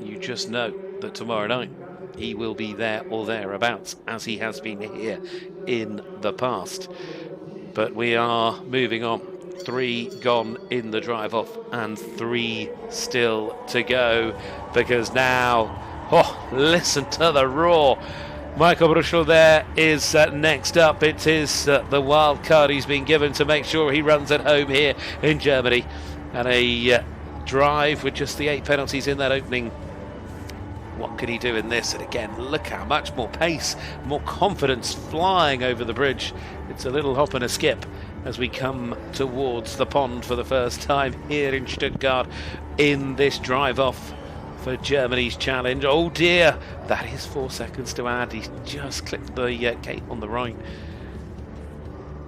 you just know that tomorrow night he will be there or thereabouts, as he has been here in the past. But we are moving on. 3 gone in the drive off and 3 still to go, because now, listen to the roar. Michael Brauchle there is next up. It is the wild card he's been given to make sure he runs at home here in Germany. And a drive with just the 8 penalties in that opening. What could he do in this? And again, look how much more pace, more confidence flying over the bridge. It's a little hop and a skip as we come towards the pond for the first time here in Stuttgart in this drive off for Germany's challenge. Oh dear, that is 4 seconds to add. He's just clipped the gate on the right.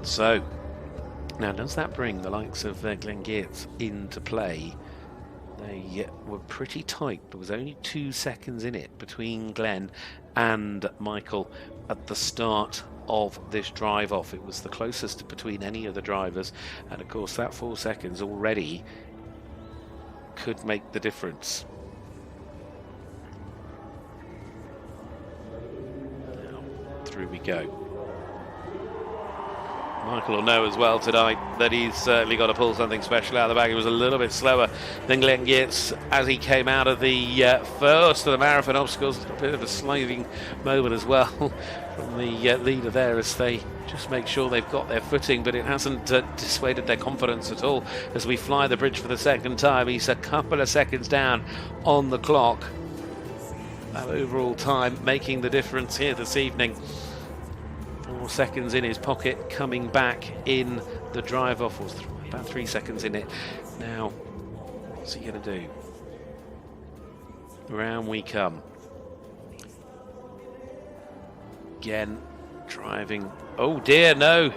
So now, does that bring the likes of Geerts into play? They were pretty tight. There was only 2 seconds in it between Glenn and Michael at the start of this drive off. It was the closest between any of the drivers, and of course that 4 seconds already could make the difference. Now, through we go. Michael will know as well tonight that he's certainly got to pull something special out of the bag. He was a little bit slower than Glenn Geerts as he came out of the first of the marathon obstacles. A bit of a sliding moment as well from the leader there as they just make sure they've got their footing, but it hasn't dissuaded their confidence at all as we fly the bridge for the second time. He's a couple of seconds down on the clock. That overall time making the difference here this evening. 4 seconds in his pocket, coming back in the drive off, was about 3 seconds in it. Now, what's he going to do? Round we come. Again, driving. Oh dear, no.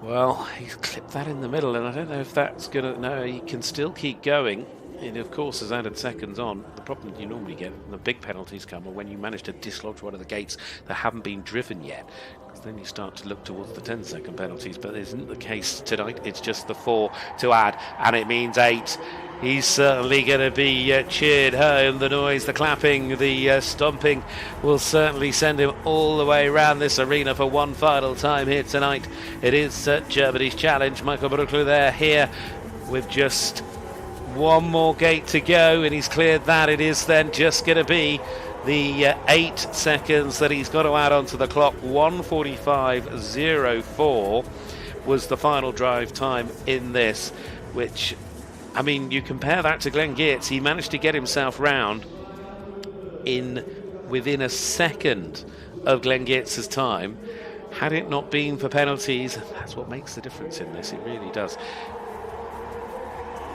Well, he's clipped that in the middle, and I don't know if that's going to... No, he can still keep going. It, of course, has added seconds on. The problem you normally get when the big penalties come are when you manage to dislodge one of the gates that haven't been driven yet. Because then you start to look towards the 10-second penalties. But it isn't the case tonight. It's just the 4 to add, and it means 8. He's certainly going to be cheered home. The noise, the clapping, the stomping will certainly send him all the way around this arena for one final time here tonight. It is Germany's challenge. Michael Brauchle there here with just 1 more gate to go, and he's cleared that. It is then just going to be the 8 seconds that he's got to add onto the clock. 1:45.04 was the final drive time in this, which, I mean, you compare that to Glenn Geerts. He managed to get himself round within a second of Glenn Geerts' time. Had it not been for penalties, that's what makes the difference in this. It really does.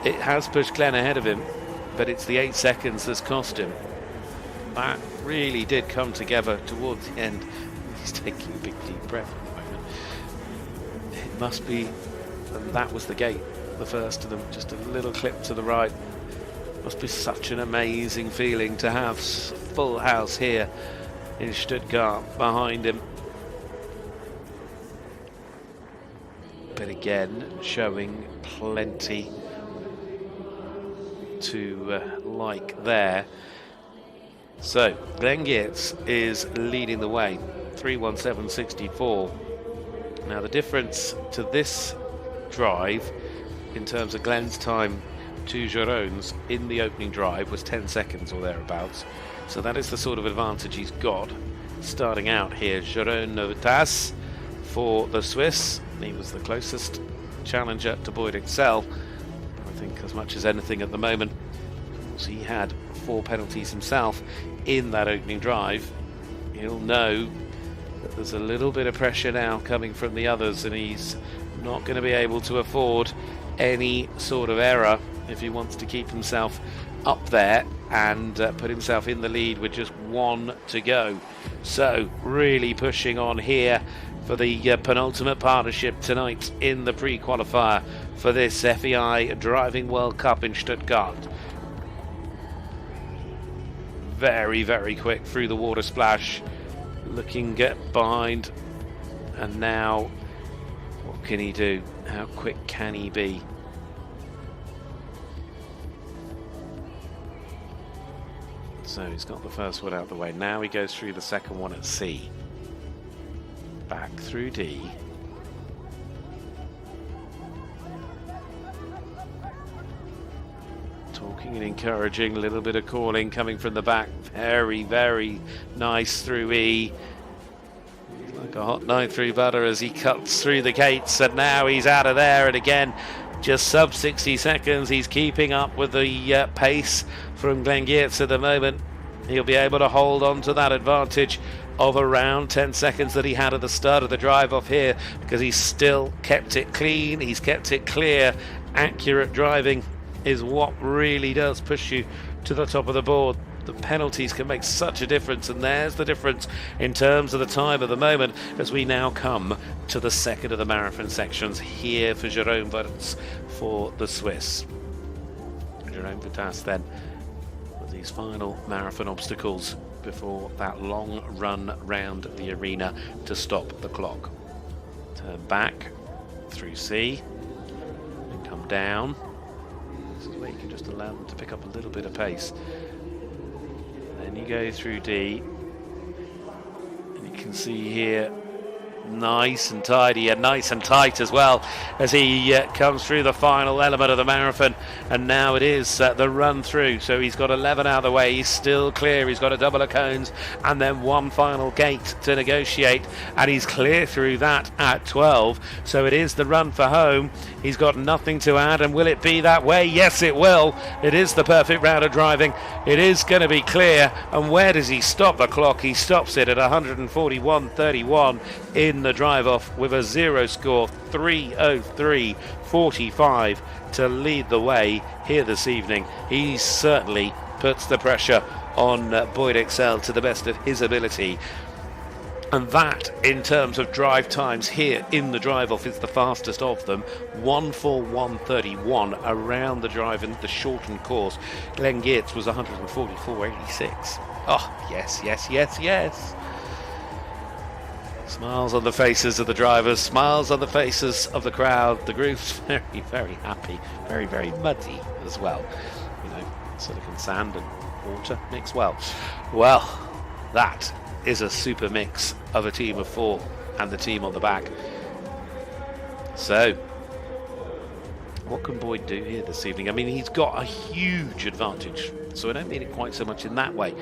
It has pushed Glenn ahead of him, but it's the 8 seconds that's cost him. That really did come together towards the end. He's taking a big deep breath at the moment. It must be, and that was the gate, the first of them, just a little clip to the right. Must be such an amazing feeling to have full house here in Stuttgart behind him. But again, showing plenty to like there. So Glenn Geerts is leading the way, 3:17.64. Now the difference to this drive in terms of Glenn's time to Jérôme's in the opening drive was 10 seconds or thereabouts. So that is the sort of advantage he's got starting out here. Jérôme Voutaz for the Swiss. He was the closest challenger to Boyd Exell. I think as much as anything at the moment. He had 4 penalties himself in that opening drive. He'll know that there's a little bit of pressure now coming from the others, and he's not going to be able to afford any sort of error if he wants to keep himself up there and put himself in the lead with just 1 to go. So really pushing on here for the penultimate partnership tonight in the pre-qualifier for this FEI Driving World Cup in Stuttgart. very, very quick through the water splash, looking behind, and now what can he do? How quick can he be? So he's got the first one out of the way. Now he goes through the second one at C. Back through D. Talking and encouraging, a little bit of calling coming from the back. Very, very nice through E. Like a hot knife through butter as he cuts through the gates, and now he's out of there. And again, just sub 60 seconds. He's keeping up with the pace from Geerts at the moment. He'll be able to hold on to that advantage of around 10 seconds that he had at the start of the drive off here, because he's still kept it clean, he's kept it clear. Accurate driving is what really does push you to the top of the board. The penalties can make such a difference, and there's the difference in terms of the time at the moment as we now come to the second of the marathon sections here for Jérôme Voutaz for the Swiss. Jérôme Voutaz then with these final marathon obstacles before that long run round the arena to stop the clock. Turn back through C and come down. This is where you can just allow them to pick up a little bit of pace. Then you go through D, and you can see here, nice and tidy and nice and tight as well as he comes through the final element of the marathon. And now it is the run through, so he's got 11 out of the way, he's still clear, he's got a double of cones and then one final gate to negotiate, and he's clear through that at 12. So it is the run for home. He's got nothing to add, and will it be that way? Yes, it will. It is the perfect round of driving. It is going to be clear. And where does he stop the clock? He stops it at 141.31 in the drive off with a 0 score, 3:03.45 to lead the way here this evening. He certainly puts the pressure on Boyd Exell to the best of his ability. And that, in terms of drive times here in the drive-off, is the fastest of them. 1:41.31 around the drive in the shortened course. Geerts was 144.86. Oh, yes, yes, yes, yes. Smiles on the faces of the drivers, smiles on the faces of the crowd. The group's very, very happy, very, very muddy as well. You know, silicon sand and water mix well. Well, that is a super mix of a team of 4 and the team on the back. So, what can Boyd do here this evening? I mean, he's got a huge advantage, so I don't mean it quite so much in that way,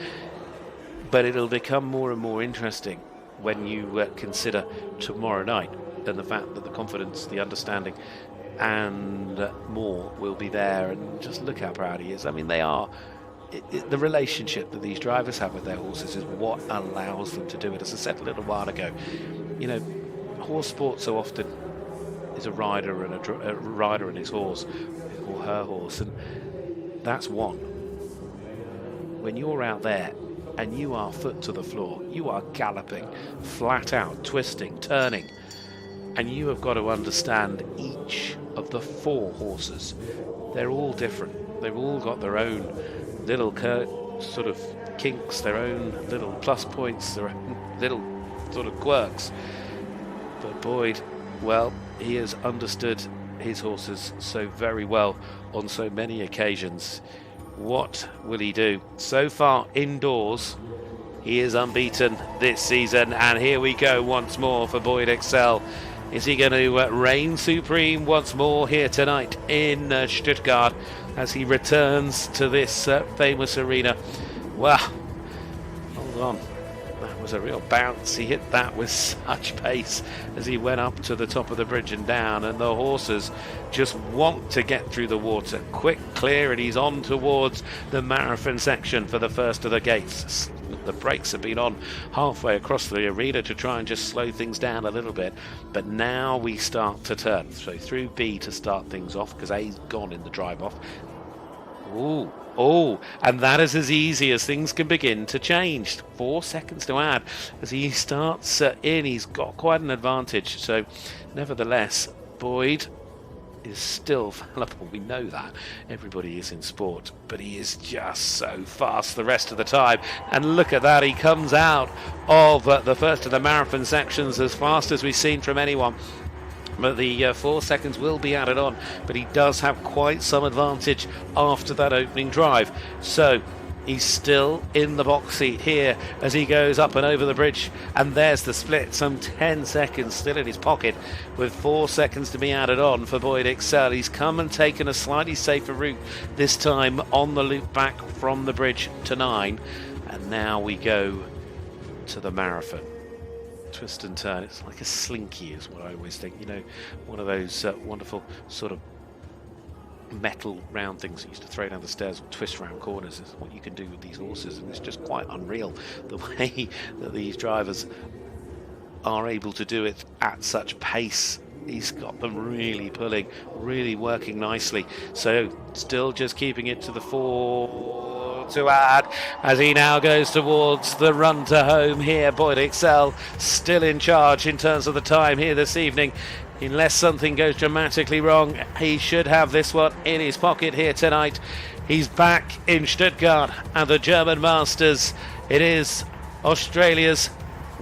but it'll become more and more interesting when you consider tomorrow night, and the fact that the confidence, the understanding and more will be there. And just look how proud he is. I mean, they are the relationship that these drivers have with their horses is what allows them to do it. As I said a little while ago, you know, horse sport so often is a rider and a rider and his horse, or her horse, and that's one. When you're out there and you are foot to the floor, you are galloping, flat out, twisting, turning, and you have got to understand each of the 4 horses. They're all different. They've all got their own little sort of kinks, their own little plus points, their own little sort of quirks. But Boyd, well, he has understood his horses so very well on so many occasions. What will he do? So far indoors, he is unbeaten this season, and here we go once more for Boyd Exell. Is he going to reign supreme once more here tonight in Stuttgart as he returns to this famous arena? Well, hold on. That was a real bounce. He hit that with such pace as he went up to the top of the bridge and down, and the horses just want to get through the water. Quick clear, and he's on towards the marathon section for the first of the gates. The brakes have been on halfway across the arena to try and just slow things down a little bit, but now we start to turn. So through B to start things off, because A's gone in the drive off. Oh, and that is as easy as things can begin to change. 4 seconds to add as he starts in. He's got quite an advantage. So nevertheless, Boyd is still fallible. We know that. Everybody is in sport, but he is just so fast the rest of the time. And look at that, he comes out of the first of the marathon sections as fast as we've seen from anyone. But the 4 seconds will be added on, but he does have quite some advantage after that opening drive. So he's still in the box seat here as he goes up and over the bridge, and there's the split, some 10 seconds still in his pocket with 4 seconds to be added on for Boyd Exell. He's come and taken a slightly safer route this time on the loop back from the bridge to 9, and now we go to the marathon. Twist and turn, it's like a slinky is what I always think, you know, one of those wonderful sort of metal round things that used to throw down the stairs or twist round corners is what you can do with these horses, and it's just quite unreal the way that these drivers are able to do it at such pace. He's got them really pulling, really working nicely. So still just keeping it to the 4 to add as he now goes towards the run to home here. Boyd Exell still in charge in terms of the time here this evening. Unless something goes dramatically wrong, he should have this one in his pocket here tonight. He's back in Stuttgart at the German Masters. It is Australia's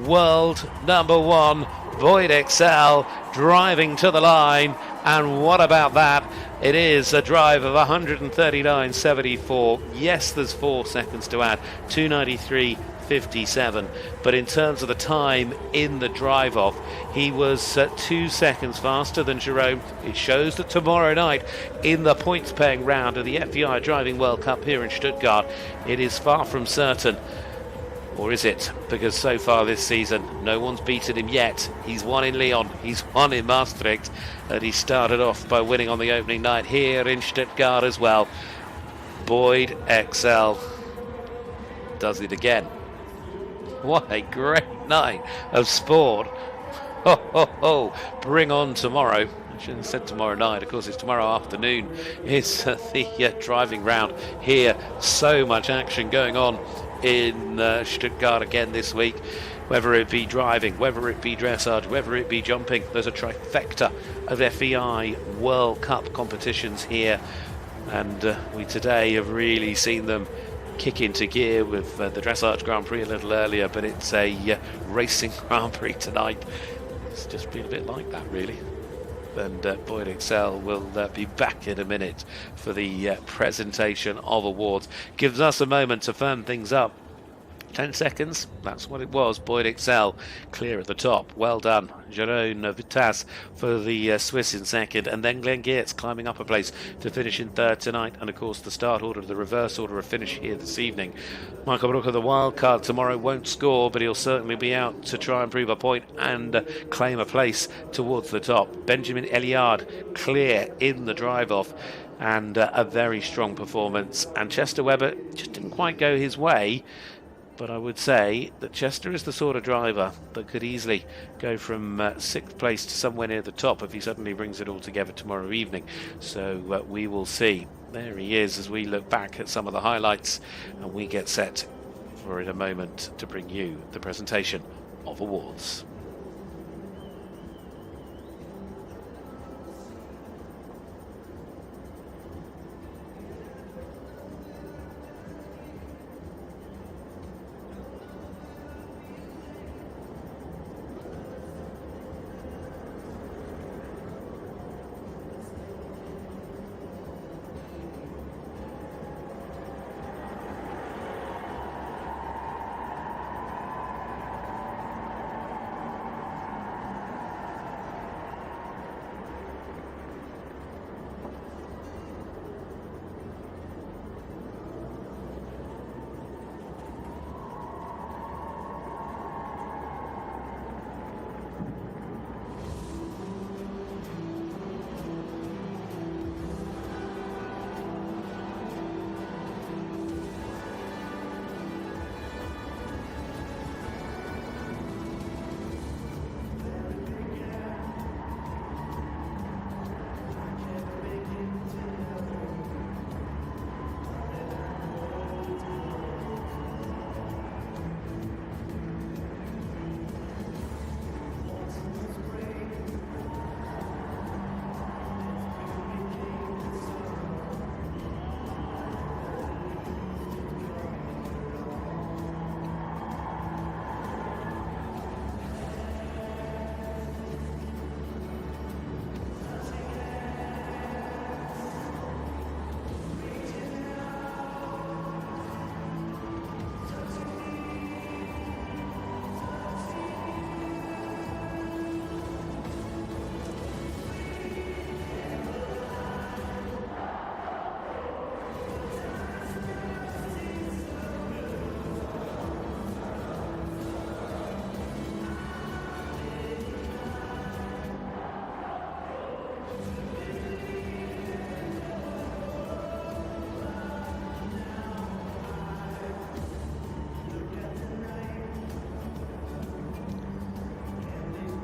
world number 1, Boyd Exell, driving to the line. And what about that? It is a drive of 139.74. Yes, there's 4 seconds to add, 293.57. But in terms of the time in the drive-off, he was 2 seconds faster than Jérôme. It shows that tomorrow night, in the points-paying round of the FEI Driving World Cup here in Stuttgart, it is far from certain. Or is it? Because so far this season, no one's beaten him yet. He's won in Lyon, he's won in Maastricht, and he started off by winning on the opening night here in Stuttgart as well. Boyd Exell does it again. What a great night of sport. Ho, ho, ho. Bring on tomorrow. I shouldn't have said tomorrow night, of course it's tomorrow afternoon. It's the driving round here. So much action going on in Stuttgart again this week, whether it be driving, whether it be dressage, whether it be jumping. There's a trifecta of FEI World Cup competitions here, and we today have really seen them kick into gear with the Dressage Grand Prix a little earlier, but it's a racing Grand Prix tonight. It's just been a bit like that really. And Boyd Exell will be back in a minute for the presentation of awards. Gives us a moment to firm things up. 10 seconds, that's what it was. Boyd Exell clear at the top. Well done. Jérôme Voutaz for the Swiss in second, and then Geerts climbing up a place to finish in third tonight. And of course the start order, the reverse order of finish here this evening. Michael Brauchle, the wild card tomorrow, won't score, but he'll certainly be out to try and prove a point and claim a place towards the top. Benjamin Aillaud clear in the drive-off, and a very strong performance. And Chester Webber just didn't quite go his way. But I would say that Chester is the sort of driver that could easily go from 6th place to somewhere near the top if he suddenly brings it all together tomorrow evening. So we will see. There he is as we look back at some of the highlights, and we get set for in a moment to bring you the presentation of awards.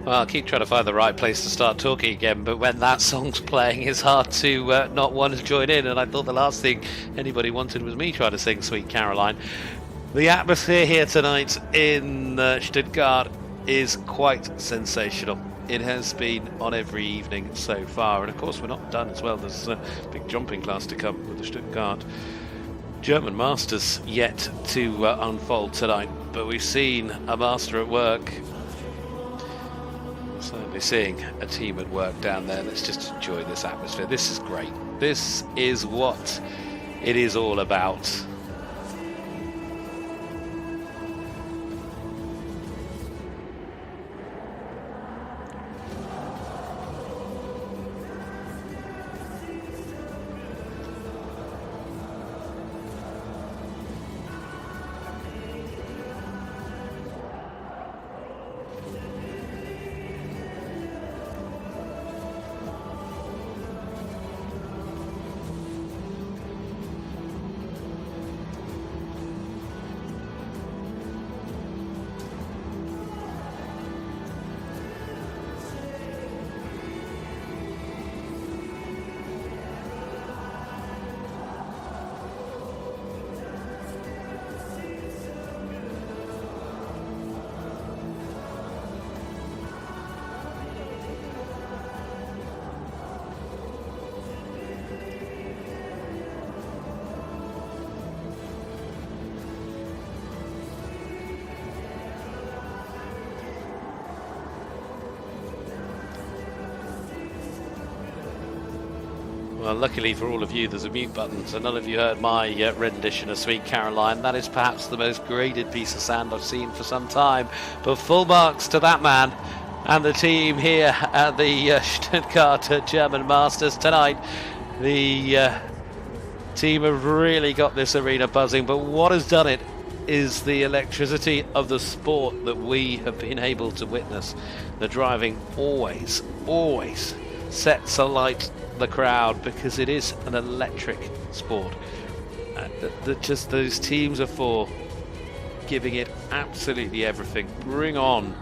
Well, I'll keep trying to find the right place to start talking again, but when that song's playing, it's hard to not want to join in, and I thought the last thing anybody wanted was me trying to sing Sweet Caroline. The atmosphere here tonight in Stuttgart is quite sensational. It has been on every evening so far, and of course we're not done as well. There's a big jumping class to come with the Stuttgart German Masters yet to unfold tonight, but we've seen a master at work. Certainly seeing a team at work down there. Let's just enjoy this atmosphere. This is great. This is what it is all about. Well, luckily for all of you, there's a mute button, so none of you heard my rendition of Sweet Caroline. That is perhaps the most graded piece of sand I've seen for some time. But full marks to that man and the team here at the Stuttgart German Masters tonight. The team have really got this arena buzzing, but what has done it is the electricity of the sport that we have been able to witness. The driving always sets alight the crowd because it is an electric sport. Just those teams of four giving it absolutely everything. Bring on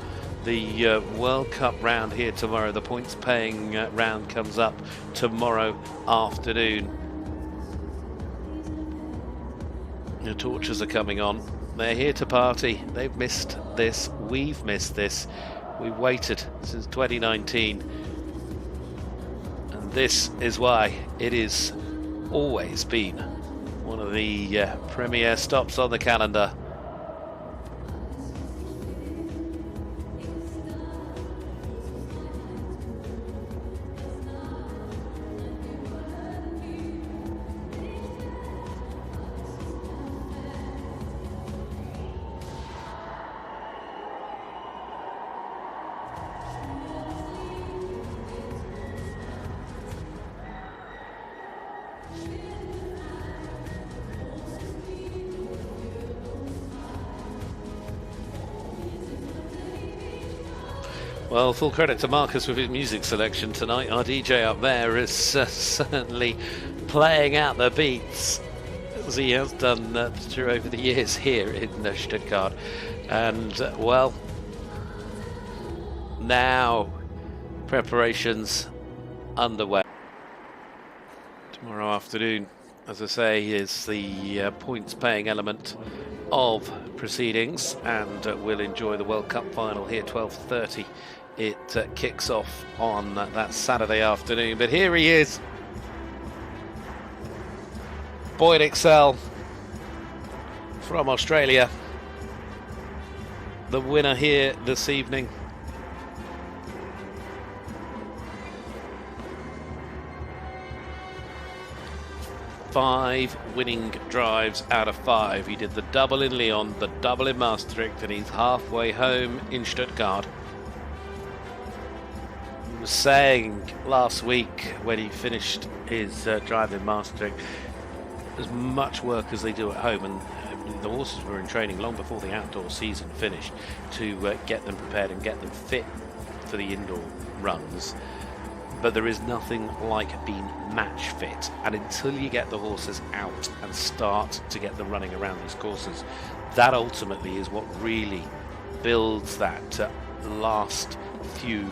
the World Cup round here tomorrow. The points paying round comes up tomorrow afternoon. The torches are coming on. They're here to party. They've missed this. We've missed this. We've waited since 2019. This is why it is always been one of the premier stops on the calendar. Well, full credit to Marcus with his music selection tonight. Our DJ up there is certainly playing out the beats, as he has done through over the years here in Stuttgart. And, well, now preparations underway. Tomorrow afternoon, as I say, is the points-paying element of proceedings, and we'll enjoy the World Cup final here, 12:30. It kicks off on that Saturday afternoon. But here he is, Boyd Exell from Australia, the winner here this evening. Five winning drives out of 5. He did the double in Lyon, the double in Maastricht, and he's halfway home in Stuttgart. He was saying last week when he finished his drive in Maastricht, as much work as they do at home, and the horses were in training long before the outdoor season finished to get them prepared and get them fit for the indoor runs. But there is nothing like being match fit, and until you get the horses out and start to get them running around these courses, that ultimately is what really builds that last few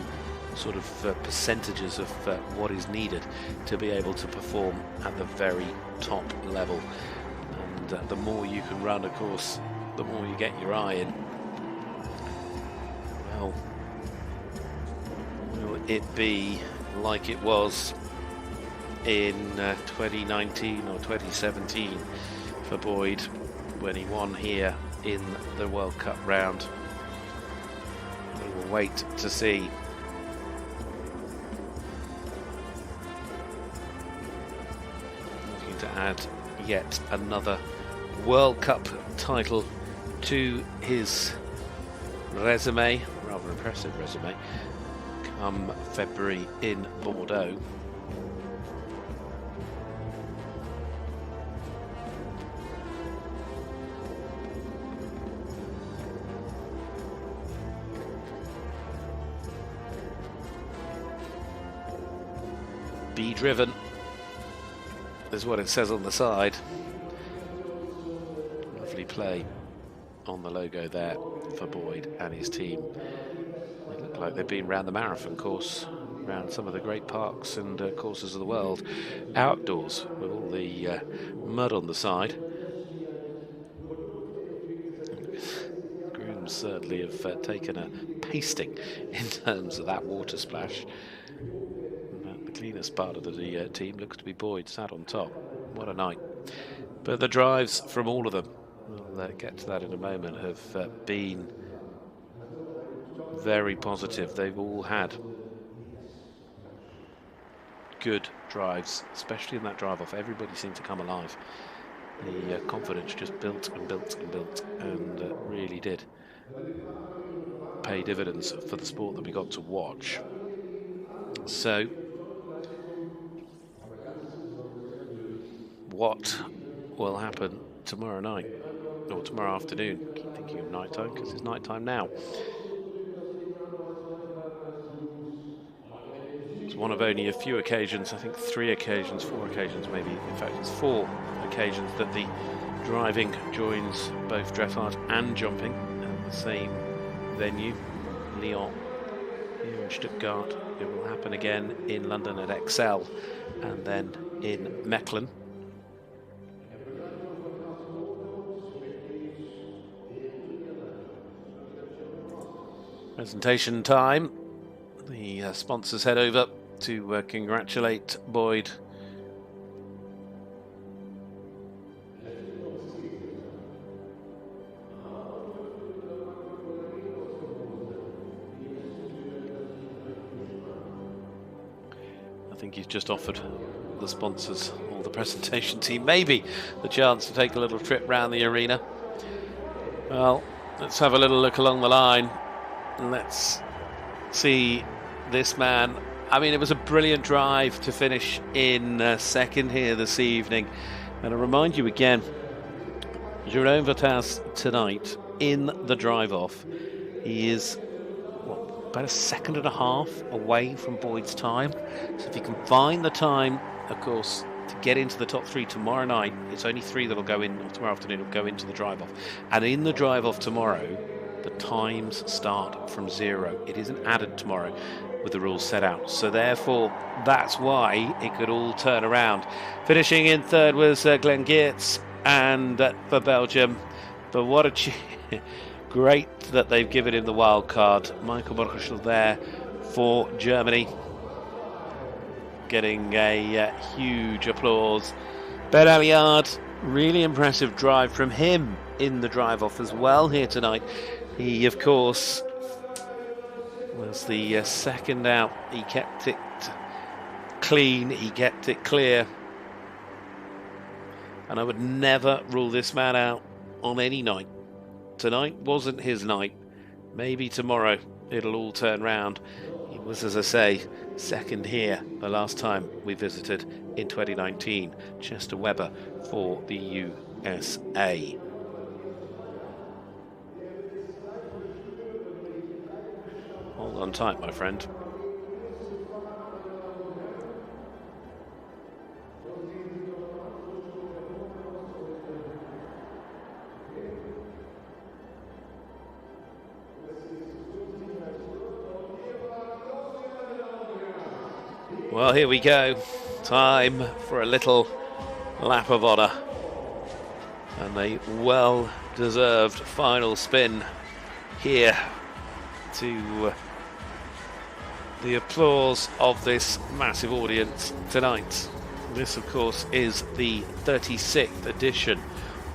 sort of percentages of what is needed to be able to perform at the very top level. And the more you can run, of course, the more you get your eye in. Well, will it be like it was in 2019 or 2017 for Boyd when he won here in the World Cup round? We will wait to see. Looking to add yet another World Cup title to his resume, rather impressive resume, come February in Bordeaux. Be driven is what it says on the side. Lovely play on the logo there for Boyd and his team. They look like they've been around the marathon course, around some of the great parks and courses of the world, outdoors with all the mud on the side. The grooms certainly have taken a pasting in terms of that water splash. The cleanest part of the team looks to be Boyd, sat on top. What a night. But the drives from all of them, we'll get to that in a moment, have been very positive. They've all had good drives, especially in that drive off. Everybody seemed to come alive. The confidence just built and built and built, and really did pay dividends for the sport that we got to watch. So what will happen tomorrow night or tomorrow afternoon? I keep thinking of night time because it's night time now. It's one of only a few occasions, I think 3 occasions, 4 occasions maybe, in fact it's 4 occasions that the driving joins both dressage and jumping at the same venue. Lyon, here in Stuttgart. It will happen again in London at Exell and then in Mechelen. Presentation time. The sponsors head over to congratulate Boyd. I think he's just offered the sponsors or the presentation team maybe the chance to take a little trip round the arena. Well, let's have a little look along the line. Let's see this man. I mean, it was a brilliant drive to finish in second here this evening. And I remind you again, Jérôme Voutaz tonight in the drive-off. He is about 1.5 seconds away from Boyd's time. So if he can find the time, of course, to get into the top 3 tomorrow night, it's only 3 that'll go in, or tomorrow afternoon will go into the drive-off. And in the drive-off tomorrow, the times start from 0. It isn't added tomorrow with the rules set out. So therefore, that's why it could all turn around. Finishing in third was Glenn Geerts, and for Belgium. But what a great that they've given him the wild card. Michael Brauchle there for Germany, getting a huge applause. Ben Aillaud, really impressive drive from him in the drive-off as well here tonight. He, of course, was the second out. He kept it clean, he kept it clear. And I would never rule this man out on any night. Tonight wasn't his night. Maybe tomorrow it'll all turn round. He was, as I say, second here the last time we visited in 2019. Chester Webber for the USA. Hold on tight, my friend. Well, here we go. Time for a little lap of honour. And a well-deserved final spin here to the applause of this massive audience tonight. This, of course, is the 36th edition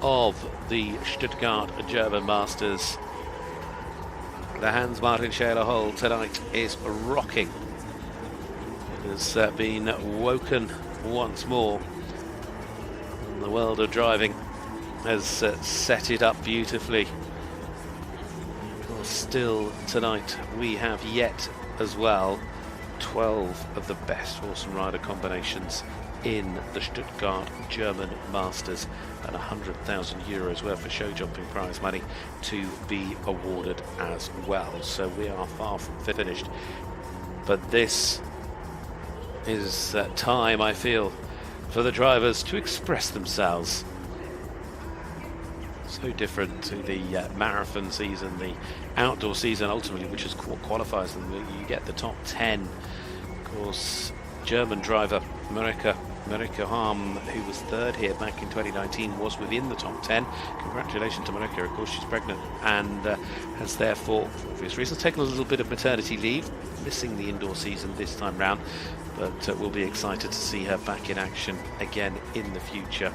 of the Stuttgart German Masters. The Hans-Martin Scheele hole tonight is rocking. It has been woken once more. And the world of driving has set it up beautifully. Of course, still tonight we have yet as well 12 of the best horse and rider combinations in the Stuttgart German Masters, and €100,000 worth of show jumping prize money to be awarded as well. So we are far from finished, but this is time, I feel, for the drivers to express themselves. So different to the marathon season, the outdoor season ultimately, which is what qualifies them. You get the top 10. Of course, German driver Marika Harm, who was third here back in 2019, was within the top 10. Congratulations to Marika. Of course, she's pregnant and has therefore, for obvious reasons, taken a little bit of maternity leave, missing the indoor season this time round, but we'll be excited to see her back in action again in the future.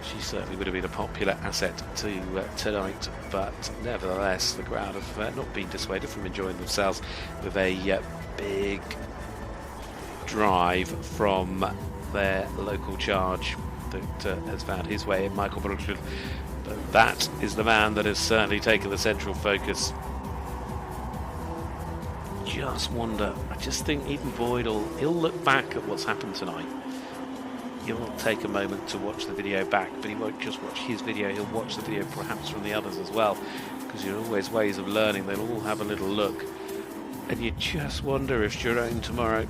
She certainly would have been a popular asset to tonight, but nevertheless the crowd have not been dissuaded from enjoying themselves with a big drive from their local charge that has found his way in Michael Brauchle. But that is the man that has certainly taken the central focus. I just think even Boyd he'll look back at what's happened tonight. He'll take a moment to watch the video back, but he won't just watch his video, he'll watch the video perhaps from the others as well, because there are always ways of learning. They'll all have a little look, and you just wonder if Jérôme tomorrow,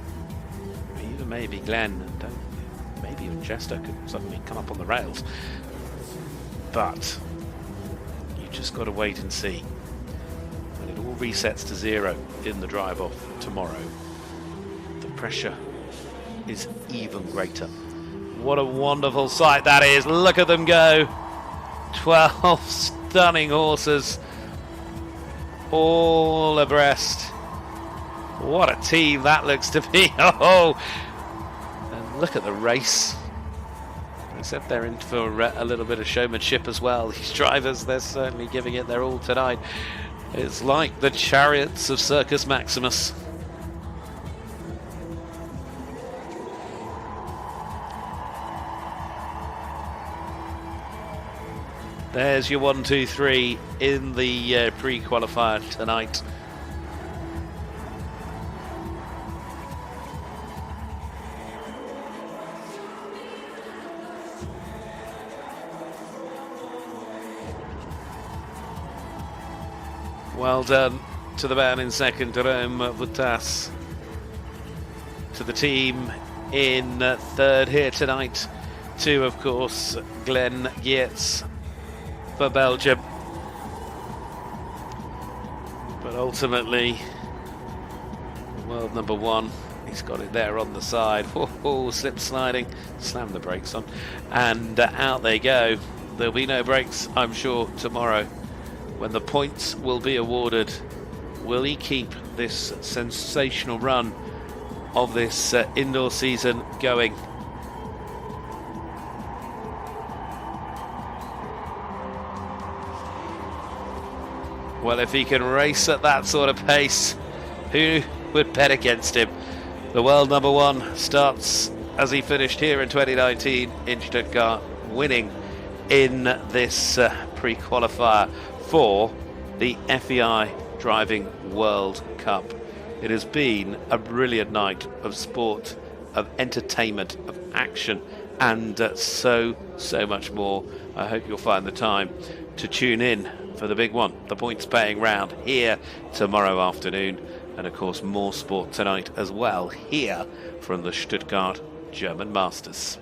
even maybe Glenn, and maybe even Chester could suddenly come up on the rails. But you just got to wait and see. When it all resets to zero in the drive-off tomorrow, the pressure is even greater. What a wonderful sight that is. Look at them go. 12 stunning horses, all abreast. What a team that looks to be. Oh, and look at the race. Except they're in for a little bit of showmanship as well. These drivers, they're certainly giving it their all tonight. It's like the chariots of Circus Maximus. There's your 1, 2, 3 in the pre-qualifier tonight. Well done to the man in second, Jérôme Voutaz. To the team in third here tonight, to, of course, Glenn Geerts for Belgium. But ultimately, world number one, he's got it there on the side. Oh, slip sliding, slam the brakes on, and out they go. There'll be no brakes, I'm sure, tomorrow when the points will be awarded. Will he keep this sensational run of this indoor season going? Well, if he can race at that sort of pace, who would bet against him? The world number one starts as he finished here in 2019 in Stuttgart, winning in this pre-qualifier for the FEI Driving World Cup. It has been a brilliant night of sport, of entertainment, of action, and so much more. I hope you'll find the time to tune in for the big one, the points paying round, here tomorrow afternoon, and of course more sport tonight as well, here from the Stuttgart German Masters.